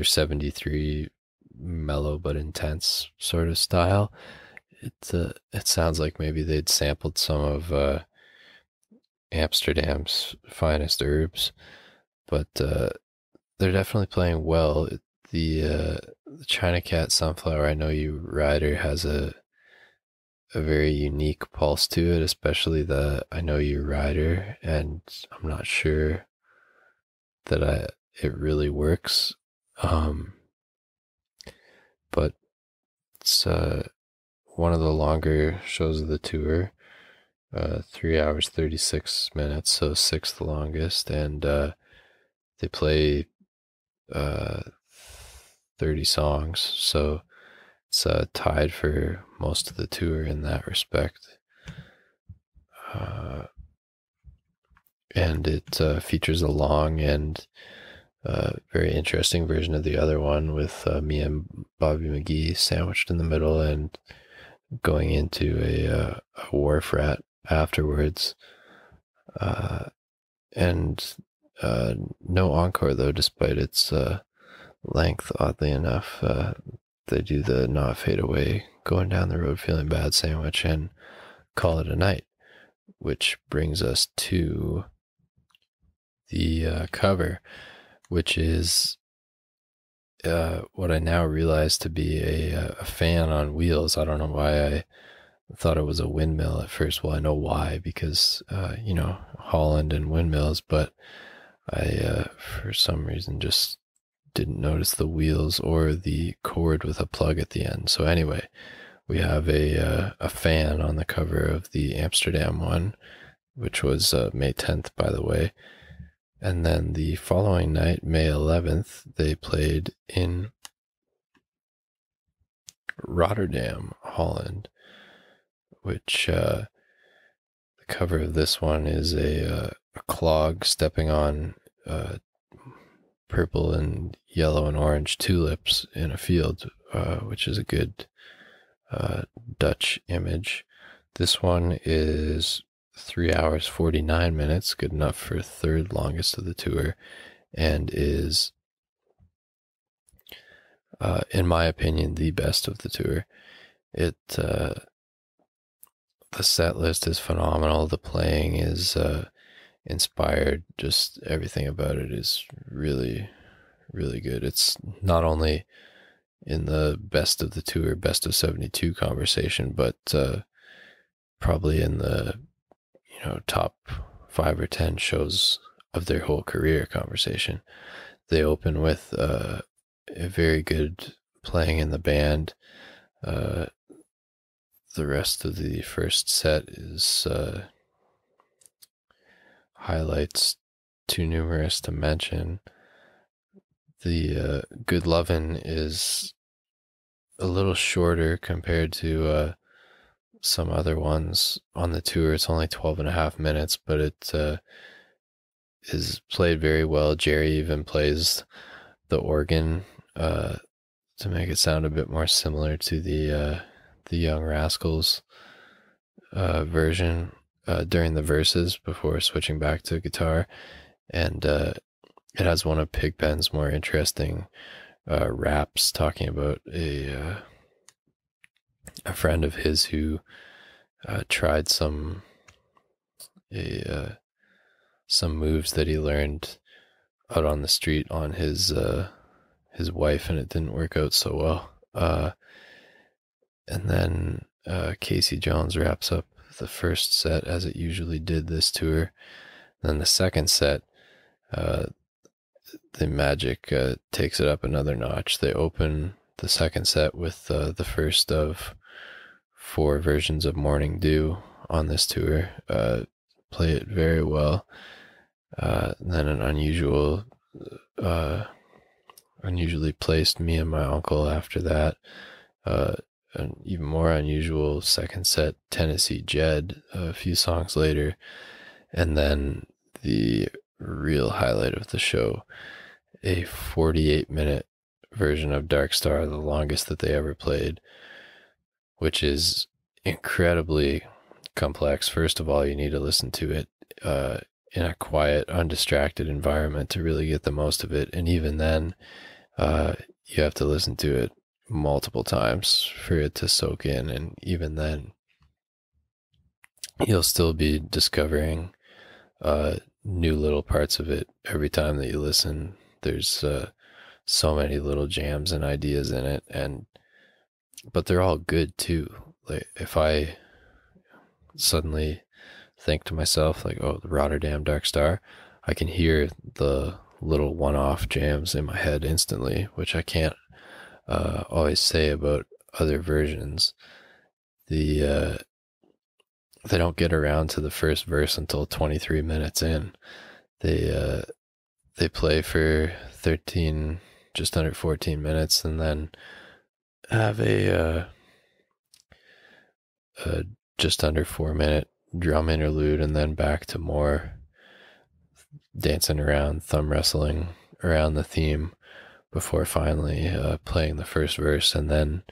73 mellow but intense sort of style. It sounds like maybe they'd sampled some of Amsterdam's finest herbs, but they're definitely playing well. The China Cat Sunflower I Know You Rider has a very unique pulse to it, especially the I Know You Rider, and I'm not sure that it really works. But it's one of the longer shows of the tour, 3 hours 36 minutes, so 6th longest, and they play 30 songs, so it's tied for most of the tour in that respect. And it features a long and very interesting version of the other one with me and Bobby McGee sandwiched in the middle and going into a wharf rat afterwards. And no encore, though, despite its length, oddly enough. They do the Not Fade Away, Going Down the Road Feeling Bad sandwich and call it a night, which brings us to the cover, which is what I now realize to be a fan on wheels. I don't know why I thought it was a windmill at first. Well, I know why, because, Holland and windmills, but I, for some reason, just didn't notice the wheels or the cord with a plug at the end. So anyway, we have a fan on the cover of the Amsterdam one, which was May 10th, by the way. And then the following night, May 11th, they played in Rotterdam, Holland, which the cover of this one is a clog stepping on purple and yellow and orange tulips in a field, which is a good Dutch image. This one is 3 hours 49 minutes, good enough for 3rd longest of the tour, and is, in my opinion, the best of the tour. The set list is phenomenal. The playing is inspired. Just everything about it is really, really good. It's not only in the best of the tour, best of 72 conversation, but probably in the, top 5 or 10 shows of their whole career conversation. They open with a very good playing in the band. The rest of the first set is highlights too numerous to mention. The Good Lovin' is a little shorter compared to some other ones on the tour. It's only 12 and a half minutes, but it is played very well. Jerry even plays the organ to make it sound a bit more similar to the Young Rascals version during the verses before switching back to guitar. And it has one of Pigpen's more interesting raps talking about a friend of his who tried some moves that he learned out on the street on his wife, and it didn't work out so well. And then Casey Jones wraps up the first set as it usually did this tour. Then the second set, the magic takes it up another notch. They open the second set with the first of 4 versions of Morning Dew on this tour. Play it very well. Then an unusually placed Me and My Uncle after that. An even more unusual second set, Tennessee Jed, a few songs later. And then the real highlight of the show, a 48-minute version of Dark Star, the longest that they ever played, which is incredibly complex. First of all, you need to listen to it in a quiet, undistracted environment to really get the most of it. And even then, you have to listen to it multiple times for it to soak in. And even then, you'll still be discovering new little parts of it every time that you listen. There's so many little jams and ideas in it, but they're all good too. Like if I suddenly think to myself like, oh, the Rotterdam Dark Star, I can hear the little one-off jams in my head instantly, which I can't always say about other versions. They don't get around to the first verse until 23 minutes in. They play for 13, just under 14 minutes, and then have a just under 4-minute drum interlude, and then back to more dancing around, thumb wrestling around the theme before finally playing the first verse, and then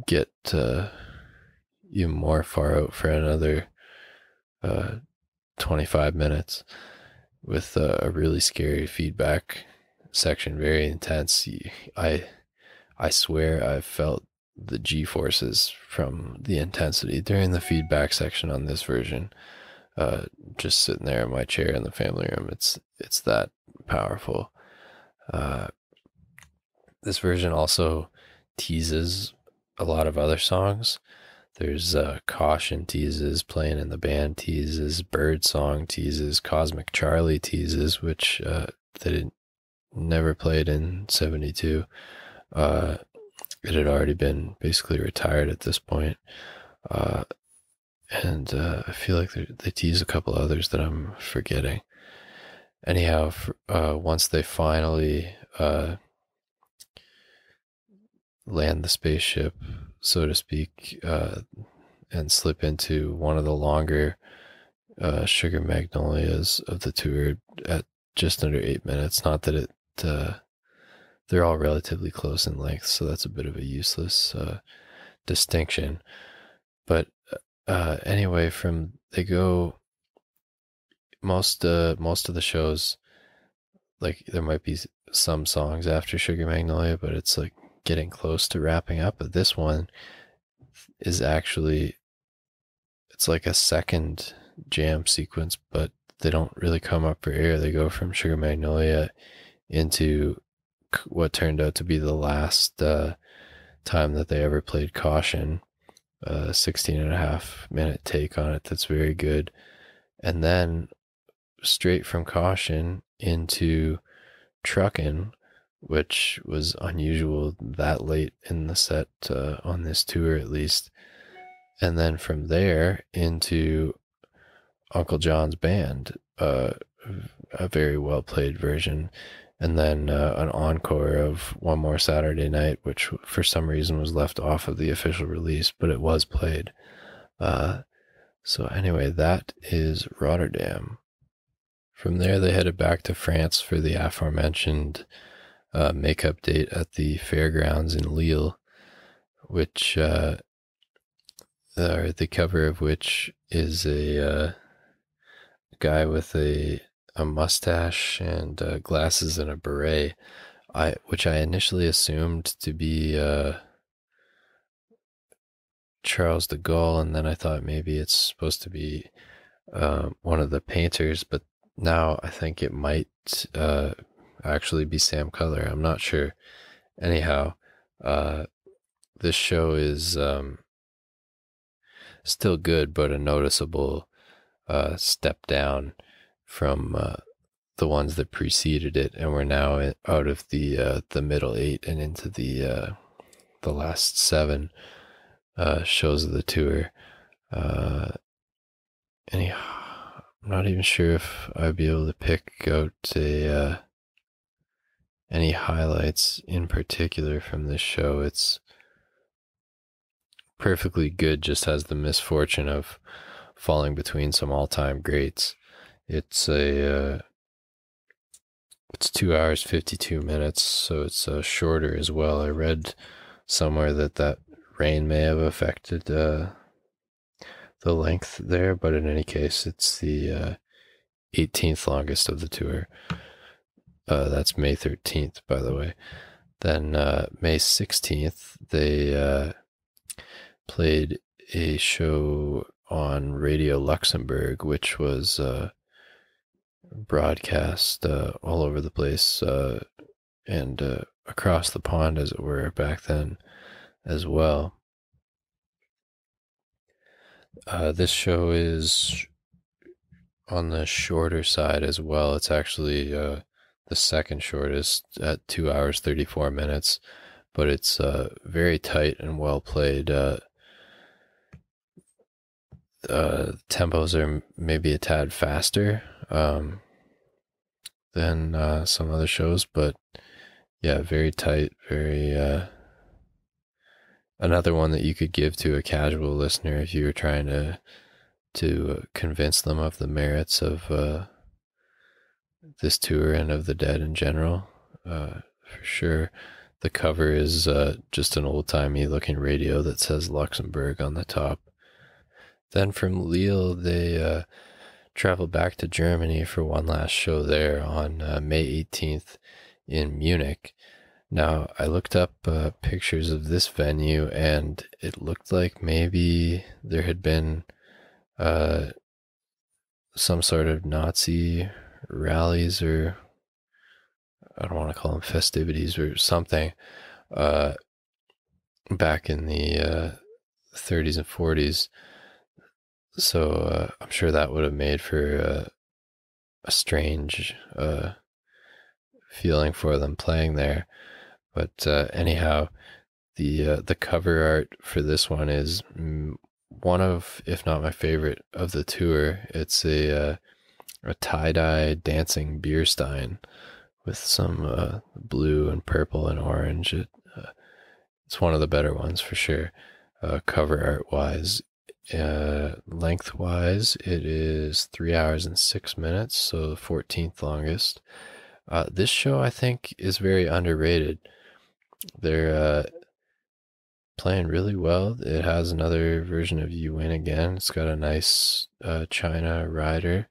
get even more far out for another 25 minutes with a really scary feedback section, very intense. I swear I've felt the G-forces from the intensity during the feedback section on this version. Just sitting there in my chair in the family room, it's that powerful. This version also teases a lot of other songs. There's Caution teases, Playing in the Band teases, Bird Song teases, Cosmic Charlie teases, which they never played in 72. It had already been basically retired at this point. And I feel like they tease a couple others that I'm forgetting. Anyhow, once they finally land the spaceship, so to speak, and slip into one of the longer Sugar Magnolias of the tour at just under 8 minutes. Not that it, they're all relatively close in length, so that's a bit of a useless distinction. But anyway, they go most of the shows, like there might be some songs after Sugar Magnolia, but it's like getting close to wrapping up. But this one is actually, it's like a second jam sequence, but they don't really come up for air. They go from Sugar Magnolia into what turned out to be the last time that they ever played Caution, 16 and a half minute take on it that's very good. And then straight from Caution into Truckin', which was unusual that late in the set on this tour at least. And then from there into Uncle John's Band, a very well played version. And then an encore of One More Saturday Night, which for some reason was left off of the official release, but it was played. So anyway, that is Rotterdam. From there, they headed back to France for the aforementioned makeup date at the fairgrounds in Lille, which the cover of which is a guy with a mustache and glasses and a beret, which I initially assumed to be Charles de Gaulle, and then I thought maybe it's supposed to be one of the painters, but now I think it might actually be Sam Color. I'm not sure. Anyhow, this show is still good, but a noticeable step down from the ones that preceded it, and we're now out of the middle 8 and into the last 7 shows of the tour. Anyhow, I'm not even sure if I'd be able to pick out any highlights in particular from this show. It's perfectly good, just has the misfortune of falling between some all-time greats. It's 2 hours 52 minutes, so it's shorter as well. I read somewhere that rain may have affected the length there, but in any case, it's the 18th longest of the tour. That's May 13th, by the way. Then May 16th, they played a show on Radio Luxembourg, which was broadcast all over the place and across the pond, as it were, back then as well. This show is on the shorter side as well. It's actually the second shortest at 2 hours 34 minutes, but it's very tight and well played. Tempos are maybe a tad faster than some other shows, but yeah, very tight, very another one that you could give to a casual listener if you were trying to convince them of the merits of this tour and of the Dead in general. For sure, the cover is just an old-timey looking radio that says Luxembourg on the top. Then from Lille, they traveled back to Germany for one last show there on May 18th in Munich. Now, I looked up pictures of this venue, and it looked like maybe there had been some sort of Nazi rallies, or I don't want to call them festivities or something, back in the 30s and 40s. So I'm sure that would have made for a strange feeling for them playing there. But anyhow, the cover art for this one is one of, if not my favorite, of the tour. It's a tie-dye dancing beer stein with some blue and purple and orange. It's one of the better ones for sure, cover art-wise. Length-wise, it is 3 hours and 6 minutes, so the 14th longest. This show, I think, is very underrated. They're playing really well. It has another version of You Win Again. It's got a nice China rider.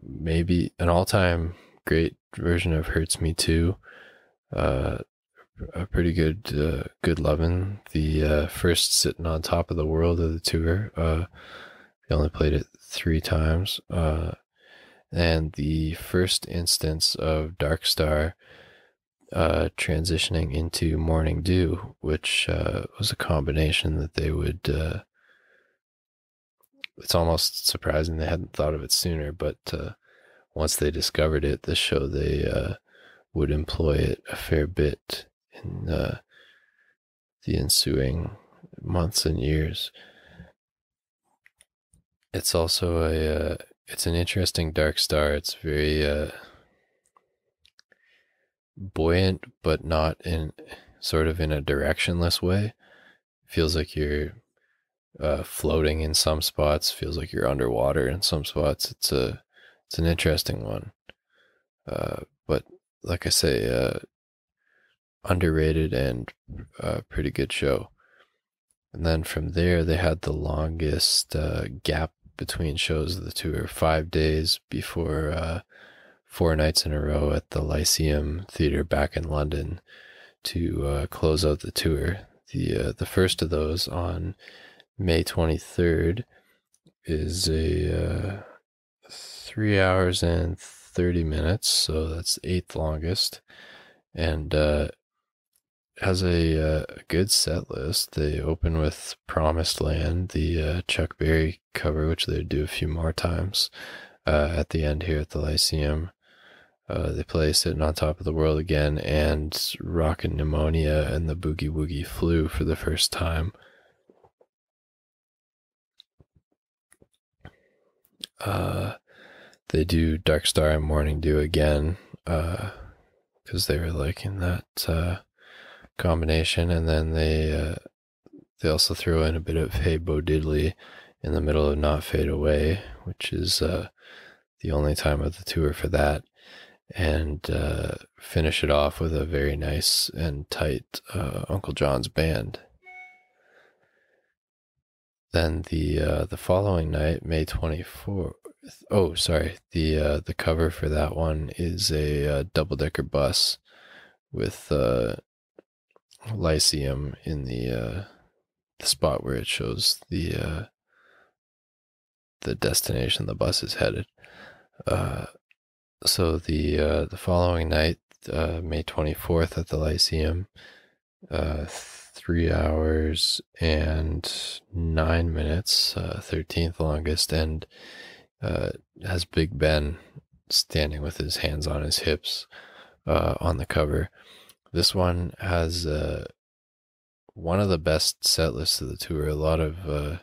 Maybe an all-time great version of Hurts Me Too. A pretty good lovin'. The first Sitting on Top of the World of the tour. They only played it 3 times. And the first instance of Dark Star transitioning into Morning Dew, which was a combination that they would, it's almost surprising they hadn't thought of it sooner, but once they discovered it, this show, they would employ it a fair bit in the ensuing months and years. It's also it's an interesting dark star. It's very buoyant, but not in sort of in a directionless way. Feels like you're floating in some spots. Feels like you're underwater in some spots. It's an interesting one. But like I say, underrated and pretty good show. And then from there, they had the longest gap between shows of the tour, 5 days before 4 nights in a row at the Lyceum Theatre back in London to close out the tour. The first of those on May 23rd is a 3 hours and 30 minutes, so that's the 8th longest, and has a good set list. They open with Promised Land, the Chuck Berry cover, which they do a few more times at the end here at the Lyceum. They play Sitting on Top of the World again, and Rockin' Pneumonia and the Boogie Woogie Flu for the first time. They do Dark Star and Morning Dew again, because they were liking that combination, and then they also throw in a bit of Hey Bo Diddley in the middle of Not Fade Away, which is the only time of the tour for that, and finish it off with a very nice and tight Uncle John's Band. Then the following night, May 24th. Oh, sorry. The cover for that one is a double-decker bus with Lyceum in the spot where it shows the destination the bus is headed. So the following night, May 24th at the Lyceum, 3 hours and 9 minutes, 13th longest, and has Big Ben standing with his hands on his hips on the cover. This one has one of the best set lists of the tour. A lot of,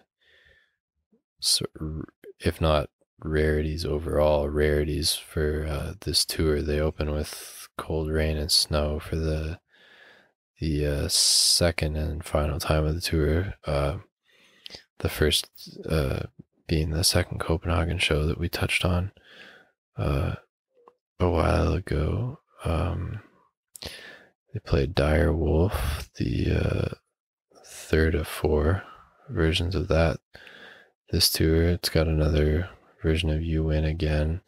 if not rarities overall, rarities for this tour. They open with Cold Rain and Snow for the second and final time of the tour. The first being the second Copenhagen show that we touched on a while ago. They played Dire Wolf, the third of 4 versions of that this tour. It's got another version of You Win Again.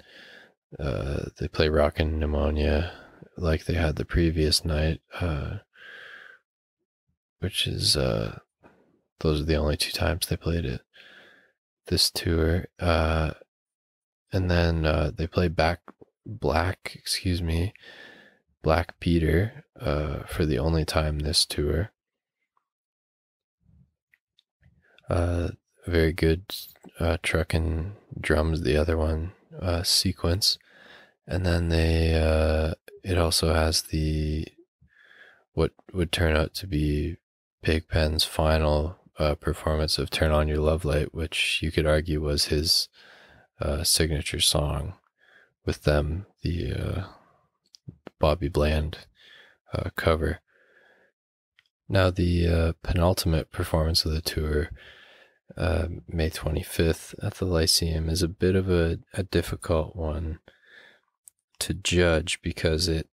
They play Rockin' Pneumonia like they had the previous night, which is those are the only 2 times they played it this tour. And then they play Black Peter for the only time this tour. Very good truck and drums, the other one, sequence. And then it also has what would turn out to be Pigpen's final performance of Turn On Your Love Light, which you could argue was his signature song with them, the Bobby Bland cover. Now the penultimate performance of the tour, May 25th at the Lyceum, is a bit of a difficult one to judge because it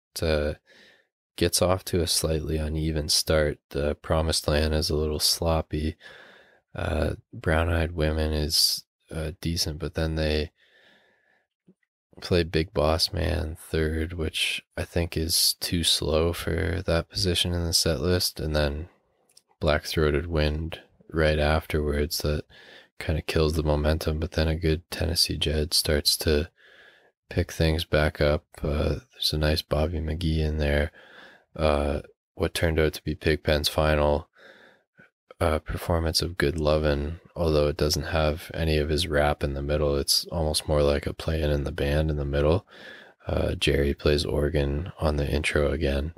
gets off to a slightly uneven start. Promised Land is a little sloppy. Brown Eyed Women is decent, but then they play Big Boss Man third, which I think is too slow for that position in the set list, and then Black Throated Wind right afterwards that kind of kills the momentum, but then a good Tennessee Jed starts to pick things back up. There's a nice Bobby McGee in there. what turned out to be Pigpen's final performance of Good Lovin', although it doesn't have any of his rap in the middle. It's almost more like a playing in the band in the middle. Jerry plays organ on the intro again,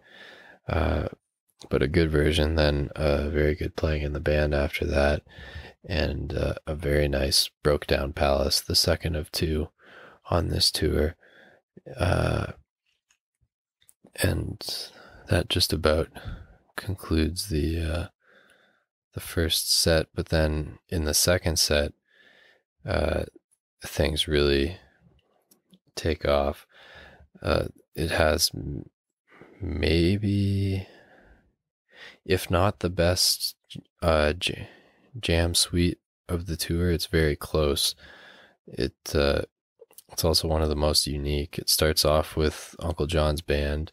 but a good version. Then very good playing in the band after that, and a very nice Broke Down Palace, the second of two on this tour. And that just about concludes the first set. But then in the second set, things really take off. It has maybe, if not the best jam suite of the tour, it's very close. It's also one of the most unique. It starts off with Uncle John's band,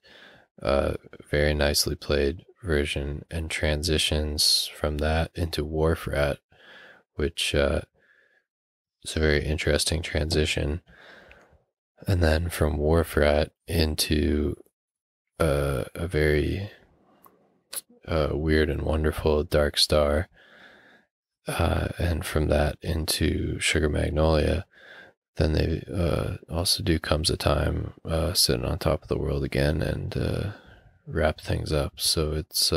very nicely played version, and transitions from that into Wharf Rat, which is a very interesting transition. And then from Wharf Rat into a very weird and wonderful Dark Star, and from that into Sugar Magnolia. Then they also do Comes a Time, Sitting on Top of the World again, and wrap things up. So it's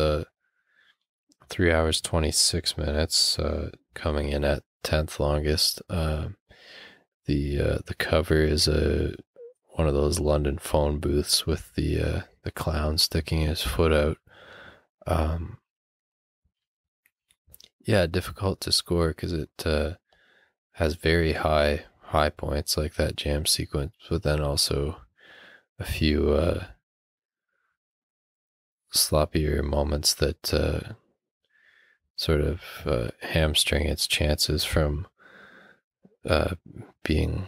3 hours 26 minutes, coming in at 10th longest. The cover is one of those London phone booths with the clown sticking his foot out. Yeah, difficult to score because it has very high points like that jam sequence, but then also a few sloppier moments that sort of hamstring its chances from being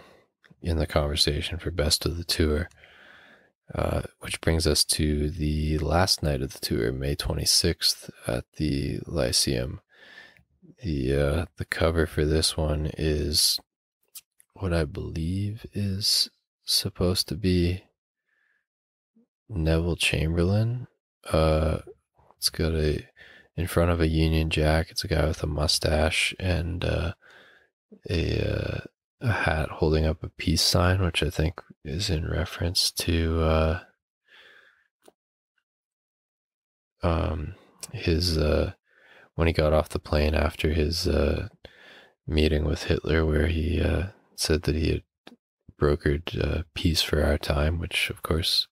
in the conversation for best of the tour, which brings us to the last night of the tour, May 26th at the Lyceum. The cover for this one is what I believe is supposed to be Neville Chamberlain. It's got in front of a Union Jack, it's a guy with a mustache and a hat holding up a peace sign, which I think is in reference to his when he got off the plane after his meeting with Hitler, where he said that he had brokered peace for our time, which of course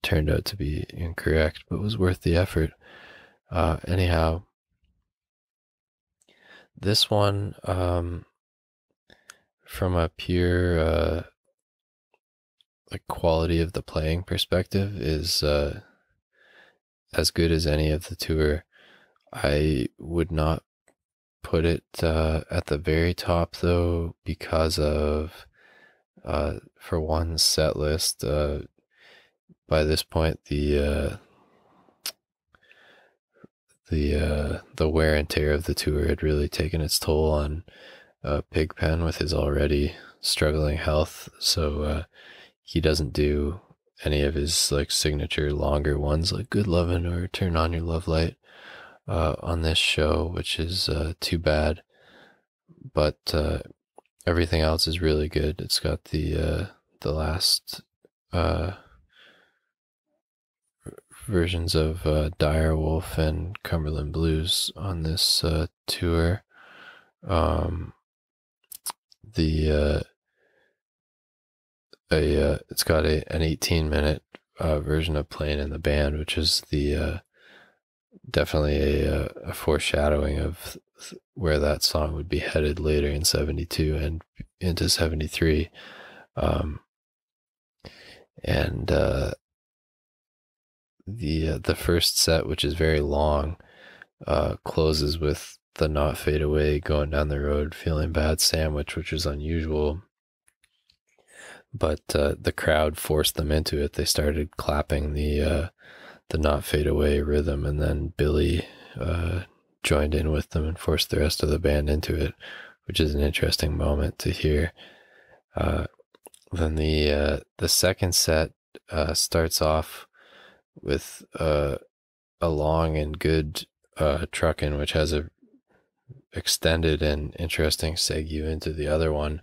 turned out to be incorrect, but was worth the effort. Anyhow, this one, from a pure like quality of the playing perspective, is as good as any of the tour. I would not put it at the very top though, because of for one, set list. By this point, the wear and tear of the tour had really taken its toll on Pigpen with his already struggling health. So he doesn't do any of his like signature longer ones like Good Lovin' or Turn On Your Love Light on this show, which is too bad. But everything else is really good. It's got the last versions of Dire Wolf and Cumberland Blues on this tour. It's got an 18-minute version of Playing in the Band, which is the definitely a foreshadowing of where that song would be headed later in 72 and into 73. The first set, which is very long, closes with the Not Fade Away, Going Down the Road, Feeling Bad sandwich, which is unusual. But the crowd forced them into it. They started clapping the Not Fade Away rhythm, and then Billy joined in with them and forced the rest of the band into it, which is an interesting moment to hear. Then the second set starts off with a long and good truckin', which has a extended and interesting segue into the other one.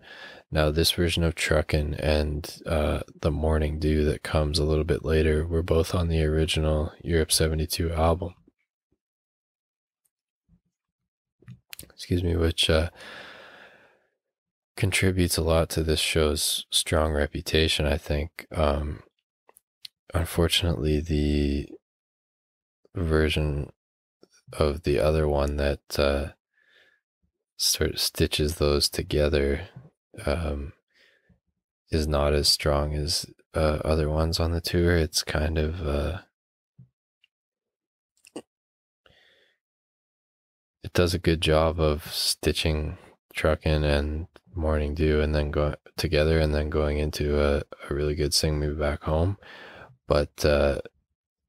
Now, this version of Truckin' and the Morning Dew that comes a little bit later were both on the original Europe 72 album. Excuse me, which contributes a lot to this show's strong reputation, I think. Unfortunately, the version of the other one that sort of stitches those together is not as strong as other ones on the tour. It's kind of it does a good job of stitching Truckin' and Morning Dew and then go together and then going into a really good Sing Me Back Home. But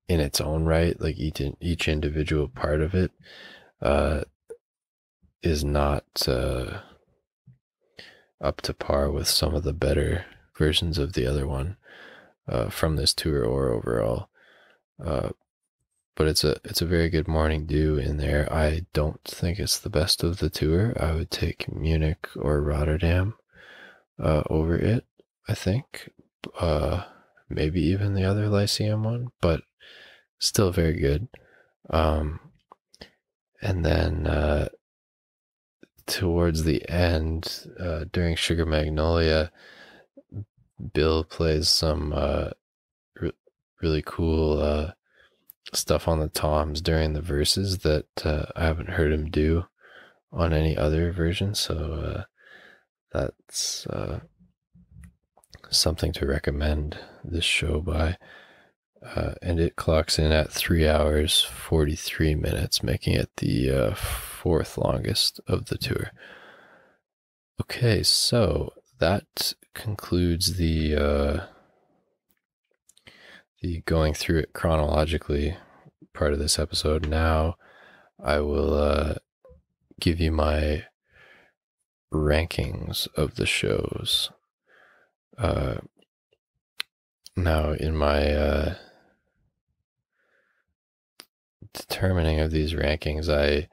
in its own right, like each individual part of it is not up to par with some of the better versions of the other one from this tour or overall. But it's a very good Morning Dew in there. I don't think it's the best of the tour. I would take Munich or Rotterdam over it, I think. Maybe even the other Lyceum one, but still very good. And then towards the end, during Sugar Magnolia, Bill plays some really cool stuff on the toms during the verses that I haven't heard him do on any other version, so that's something to recommend this show by. And it clocks in at 3 hours 43 minutes, making it the fourth longest of the tour. Okay, so that concludes the going through it chronologically part of this episode. Now I will give you my rankings of the shows. Now in my determining of these rankings, I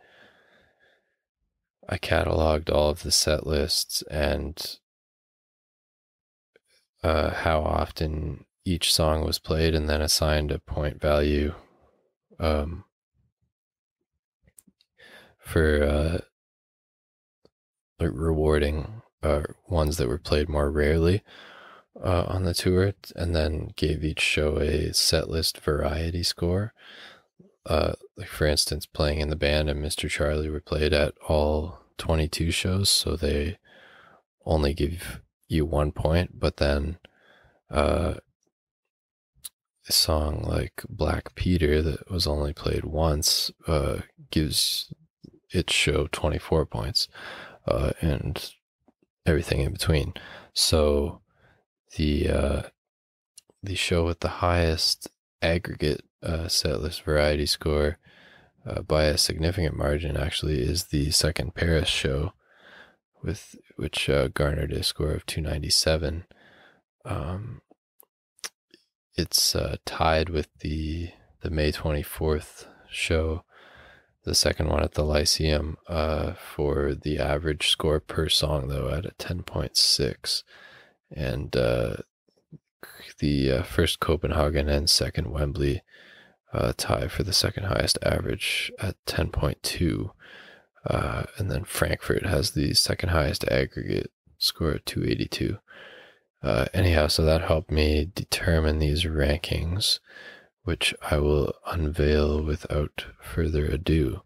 cataloged all of the set lists and how often each song was played, and then assigned a point value for like rewarding ones that were played more rarely on the tour, and then gave each show a set list variety score. Like for instance, Playing in the Band and Mr. Charlie were played at all 22 shows, so they only give you 1 point, but then a song like Black Peter that was only played once gives its show 24 points, and everything in between. So the show with the highest aggregate set list variety score by a significant margin actually is the second Paris show, with which garnered a score of 297. It's tied with the May 24th show, the second one at the Lyceum, for the average score per song, though, at a 10.6. And the first Copenhagen and second Wembley tie for the second highest average at 10.2. And then Frankfurt has the second highest aggregate score of 282. Anyhow, so that helped me determine these rankings, which I will unveil without further ado.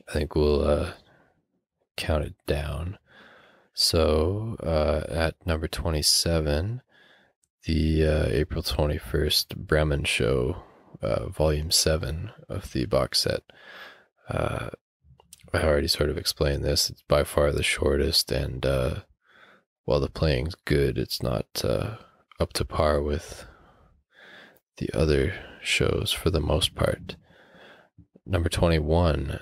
I think we'll count it down. So at number 27, the April 21st Bremen Show, Volume 7 of the box set. I already sort of explained this. It's by far the shortest, and while the playing's good, it's not up to par with the other shows for the most part. Number 21,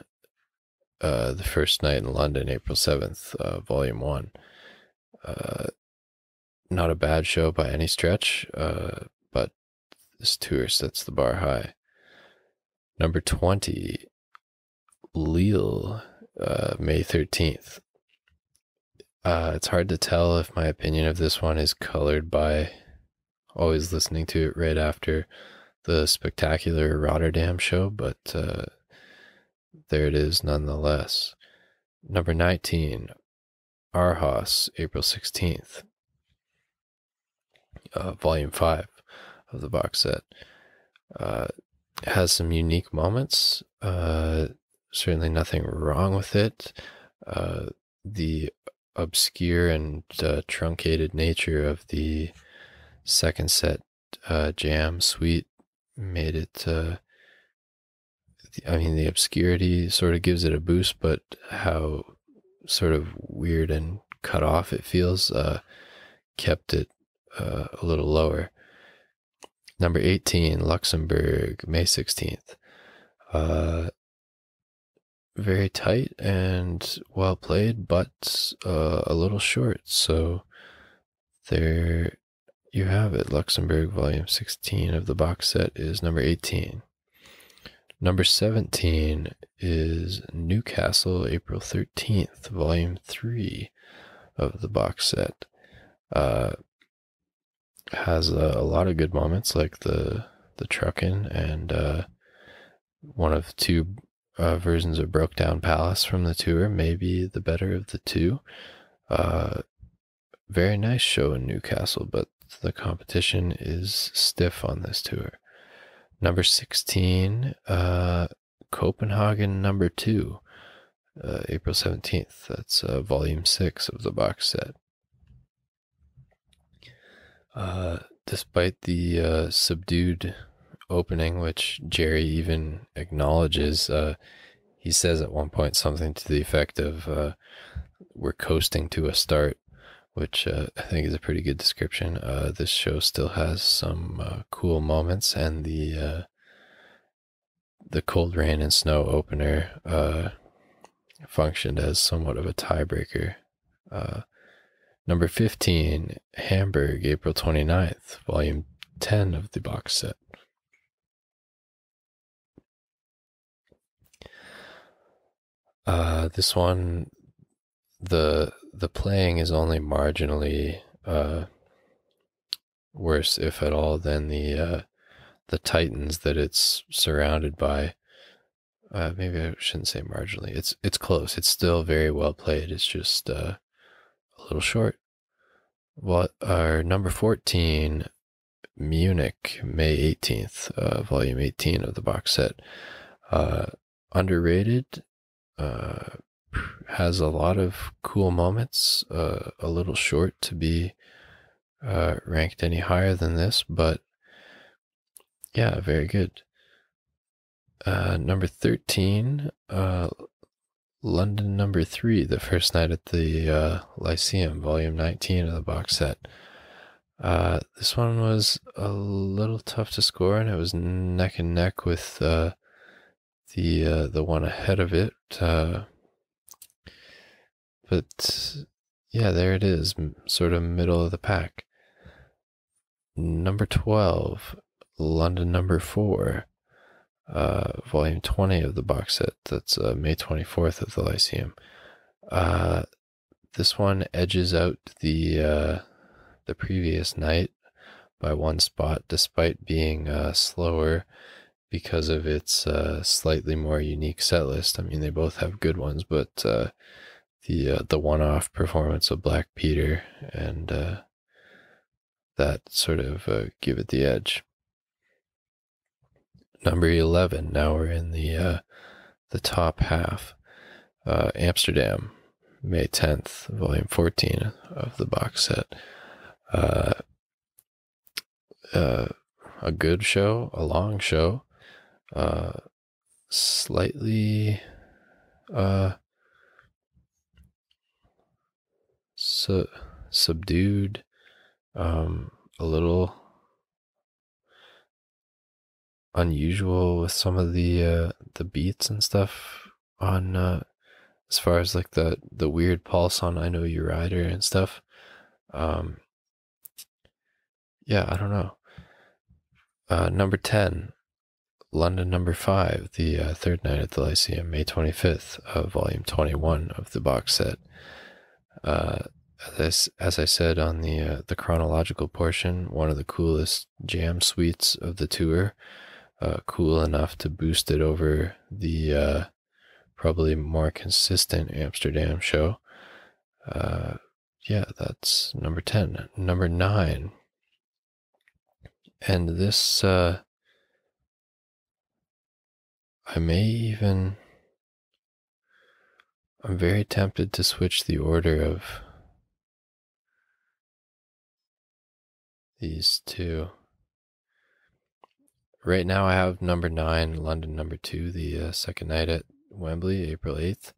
The First Night in London, April 7th, Volume 1. Not a bad show by any stretch, but This tour sets the bar high. Number 20, Lille, May 13th. It's hard to tell if my opinion of this one is colored by always listening to it right after the spectacular Rotterdam show, but there it is nonetheless. Number 19, Aarhus, April 16th. Volume 5 of the box set. Has some unique moments. Certainly nothing wrong with it. The obscure and truncated nature of the second set jam suite made it, the obscurity sort of gives it a boost, but how sort of weird and cut off it feels kept it a little lower. Number 18, Luxembourg, May 16th. Very tight and well played, but a little short. So there you have it. Luxembourg, volume 16 of the box set is number 18. Number 17 is Newcastle, April 13th, volume 3 of the box set. Has a lot of good moments, like the truckin' and one of two versions of Broke Down Palace from the tour, maybe the better of the two. Very nice show in Newcastle, but the competition is stiff on this tour. Number 16, Copenhagen number 2, April 17th. That's volume 6 of the box set. Despite the subdued opening, which Jerry even acknowledges, he says at one point something to the effect of we're coasting to a start, which I think is a pretty good description. This show still has some cool moments, and the Cold Rain and Snow opener functioned as somewhat of a tiebreaker. Number 15, Hamburg, April 29th, volume 10 of the box set. This one, the playing is only marginally worse, if at all, than the titans that it's surrounded by. Maybe I shouldn't say marginally. It's close. It's still very well played. It's just a little short. What are number 14, Munich, May 18th, volume 18 of the box set. Underrated. Has a lot of cool moments. A little short to be ranked any higher than this, but yeah, very good. Number 13, London number 3, the first night at the Lyceum, volume 19 of the box set. This one was a little tough to score, and it was neck and neck with the one ahead of it. But yeah, there it is, sort of middle of the pack. Number 12, London number 4, volume 20 of the box set. That's May 24th of the Lyceum. This one edges out the previous night by one spot, despite being slower because of its slightly more unique set list. I mean, they both have good ones, but the one-off performance of Black Peter and that sort of give it the edge. Number 11, now we're in the top half. Amsterdam, May 10th, volume 14 of the box set. A good show, a long show, slightly subdued, a little unusual with some of the beats and stuff on as far as like the weird pulse on I Know You Rider and stuff. Yeah, I don't know. Number 10, London number 5, the third night at the Lyceum, May 25th, volume 21 of the box set. As I said on the chronological portion, one of the coolest jam suites of the tour, cool enough to boost it over the probably more consistent Amsterdam show. Yeah, that's number 10. Number 9, and this, I may even, I'm very tempted to switch the order of these two. Right now I have number 9, London number 2, the second night at Wembley, April 8th,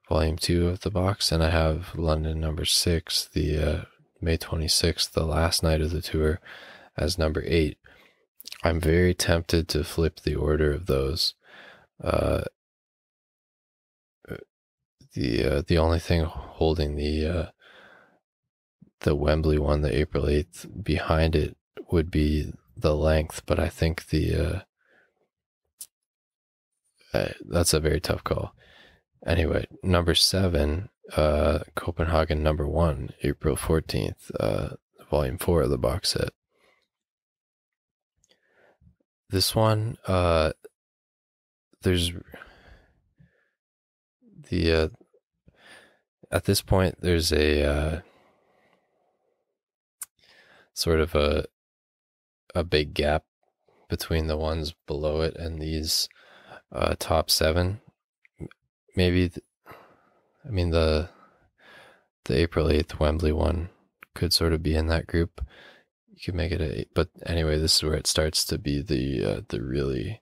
volume 2 of the box, and I have London number 6, the May 26th, the last night of the tour, as number 8. I'm very tempted to flip the order of those. The only thing holding the Wembley one, the April 8th, behind it would be the length, but I think that's a very tough call. Anyway, number 7, Copenhagen number 1, April 14th, volume 4 of the box set. This one, there's the at this point there's a sort of a big gap between the ones below it and these top 7. Maybe the April 8th Wembley one could sort of be in that group. You could make it a 8, but anyway, this is where it starts to be the really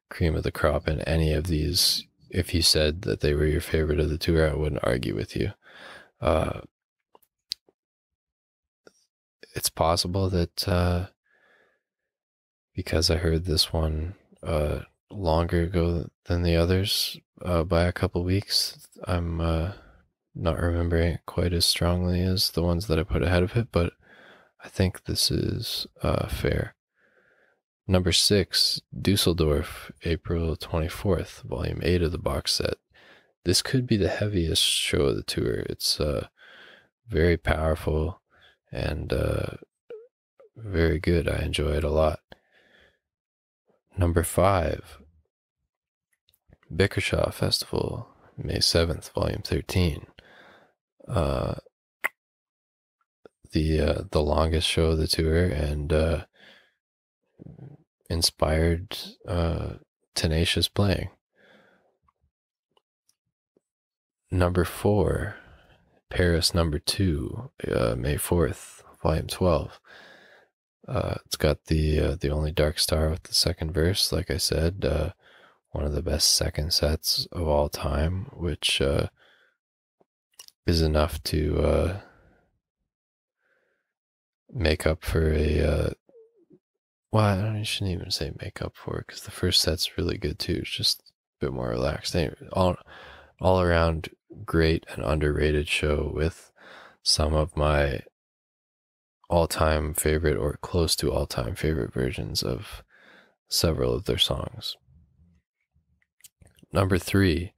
cream of the crop. And any of these, if you said that they were your favorite of the tour, I wouldn't argue with you. It's possible that because I heard this one longer ago than the others by a couple weeks, I'm not remembering it quite as strongly as the ones that I put ahead of it, but I think this is fair. Number 6, Dusseldorf, April 24th, volume 8 of the box set. This could be the heaviest show of the tour. It's very powerful and very good. I enjoy it a lot. Number 5, Bickershaw Festival, May 7th, volume 13. The longest show of the tour, and inspired tenacious playing. Number 4, Paris number 2, May 4th, volume 12. It's got the only dark star with the second verse, like I said, one of the best second sets of all time, which is enough to make up for I shouldn't even say make up for it, because the first set's really good too. It's just a bit more relaxed. Anyway, all around great and underrated show with some of my all-time favorite or close to all-time favorite versions of several of their songs. Number 3,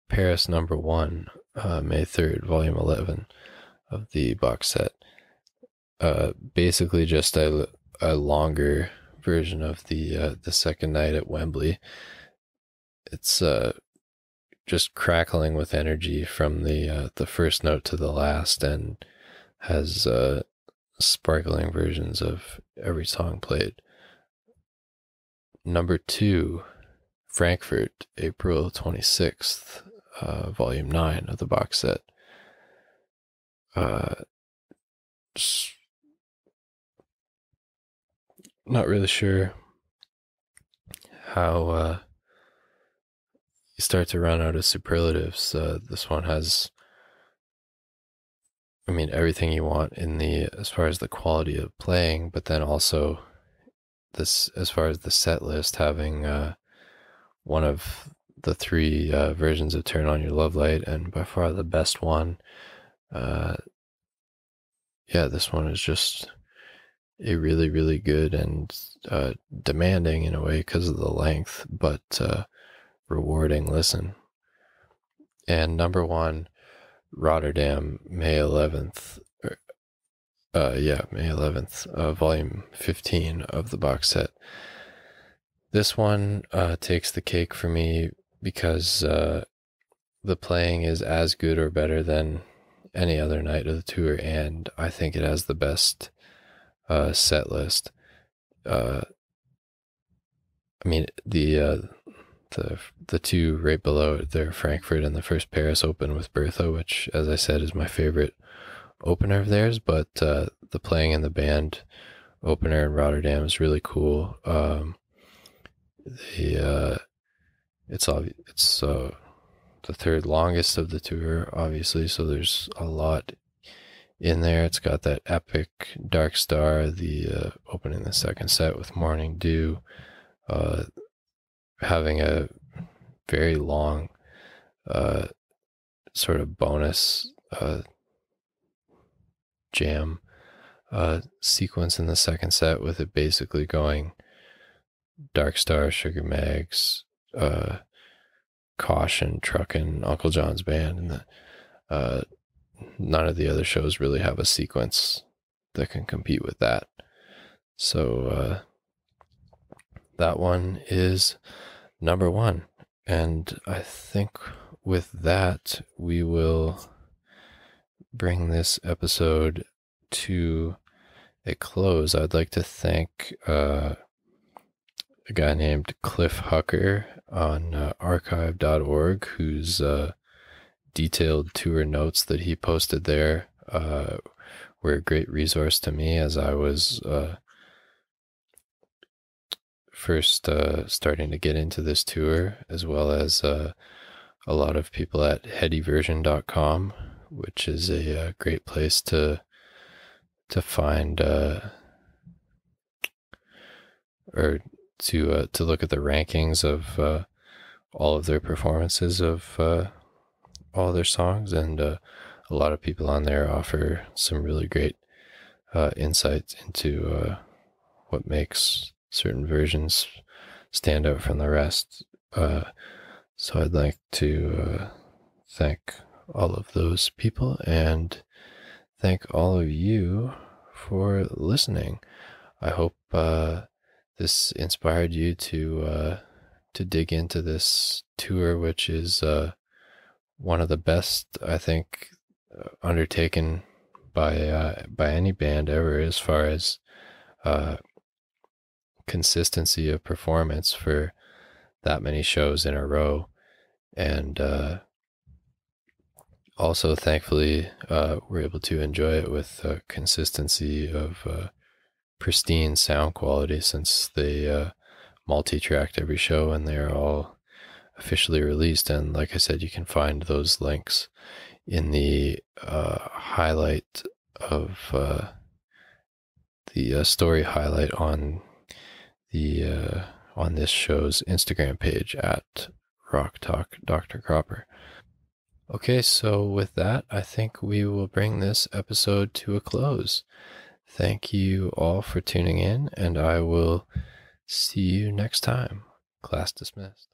Paris number 1, May 3rd, volume 11 of the box set. Basically just a longer version of the second night at Wembley. It's just crackling with energy from the first note to the last, and has sparkling versions of every song played. Number 2, Frankfurt, April 26th, volume 9 of the box set. Just not really sure how you start to run out of superlatives. This one has, everything you want in as far as the quality of playing, but then also this, as far as the set list, having one of the 3 versions of Turn On Your Love Light, and by far the best one. This one is just a really, really good and demanding in a way because of the length, but rewarding listen. And number one, Rotterdam, May 11th. May 11th, volume 15 of the box set. This one takes the cake for me because the playing is as good or better than any other night of the tour, and I think it has the best set list. I mean, the two right below it, they're Frankfurt and the first Paris Open with Bertha, which, as I said, is my favorite opener of theirs, but the playing in the band opener in Rotterdam is really cool. It's the third longest of the tour, obviously, so there's a lot in there. It's got that epic Dark Star, the opening the second set with Morning Dew, having a very long sort of bonus jam sequence in the second set, with it basically going Dark Star, Sugar Mags, Caution, Truckin', Uncle John's Band, and none of the other shows really have a sequence that can compete with that. So that one is number one. And I think with that, we will bring this episode to a close. I'd like to thank a guy named Cliff Hucker on archive.org, whose detailed tour notes that he posted there were a great resource to me as I was first starting to get into this tour, as well as a lot of people at headyversion.com, which is a great place to find or to look at the rankings of all of their performances of all their songs, and a lot of people on there offer some really great insights into what makes certain versions stand out from the rest. So I'd like to thank all of those people and thank all of you for listening. I hope this inspired you to dig into this tour, which is one of the best, I think, undertaken by any band ever, as far as consistency of performance for that many shows in a row. And also, thankfully, we're able to enjoy it with consistency of pristine sound quality, since they multi-tracked every show and they're all officially released. And like I said, you can find those links in the highlight of the story highlight on the on this show's Instagram page at Rock Talk Dr. Cropper. Okay, so with that, I think we will bring this episode to a close. Thank you all for tuning in, and I will see you next time. Class dismissed.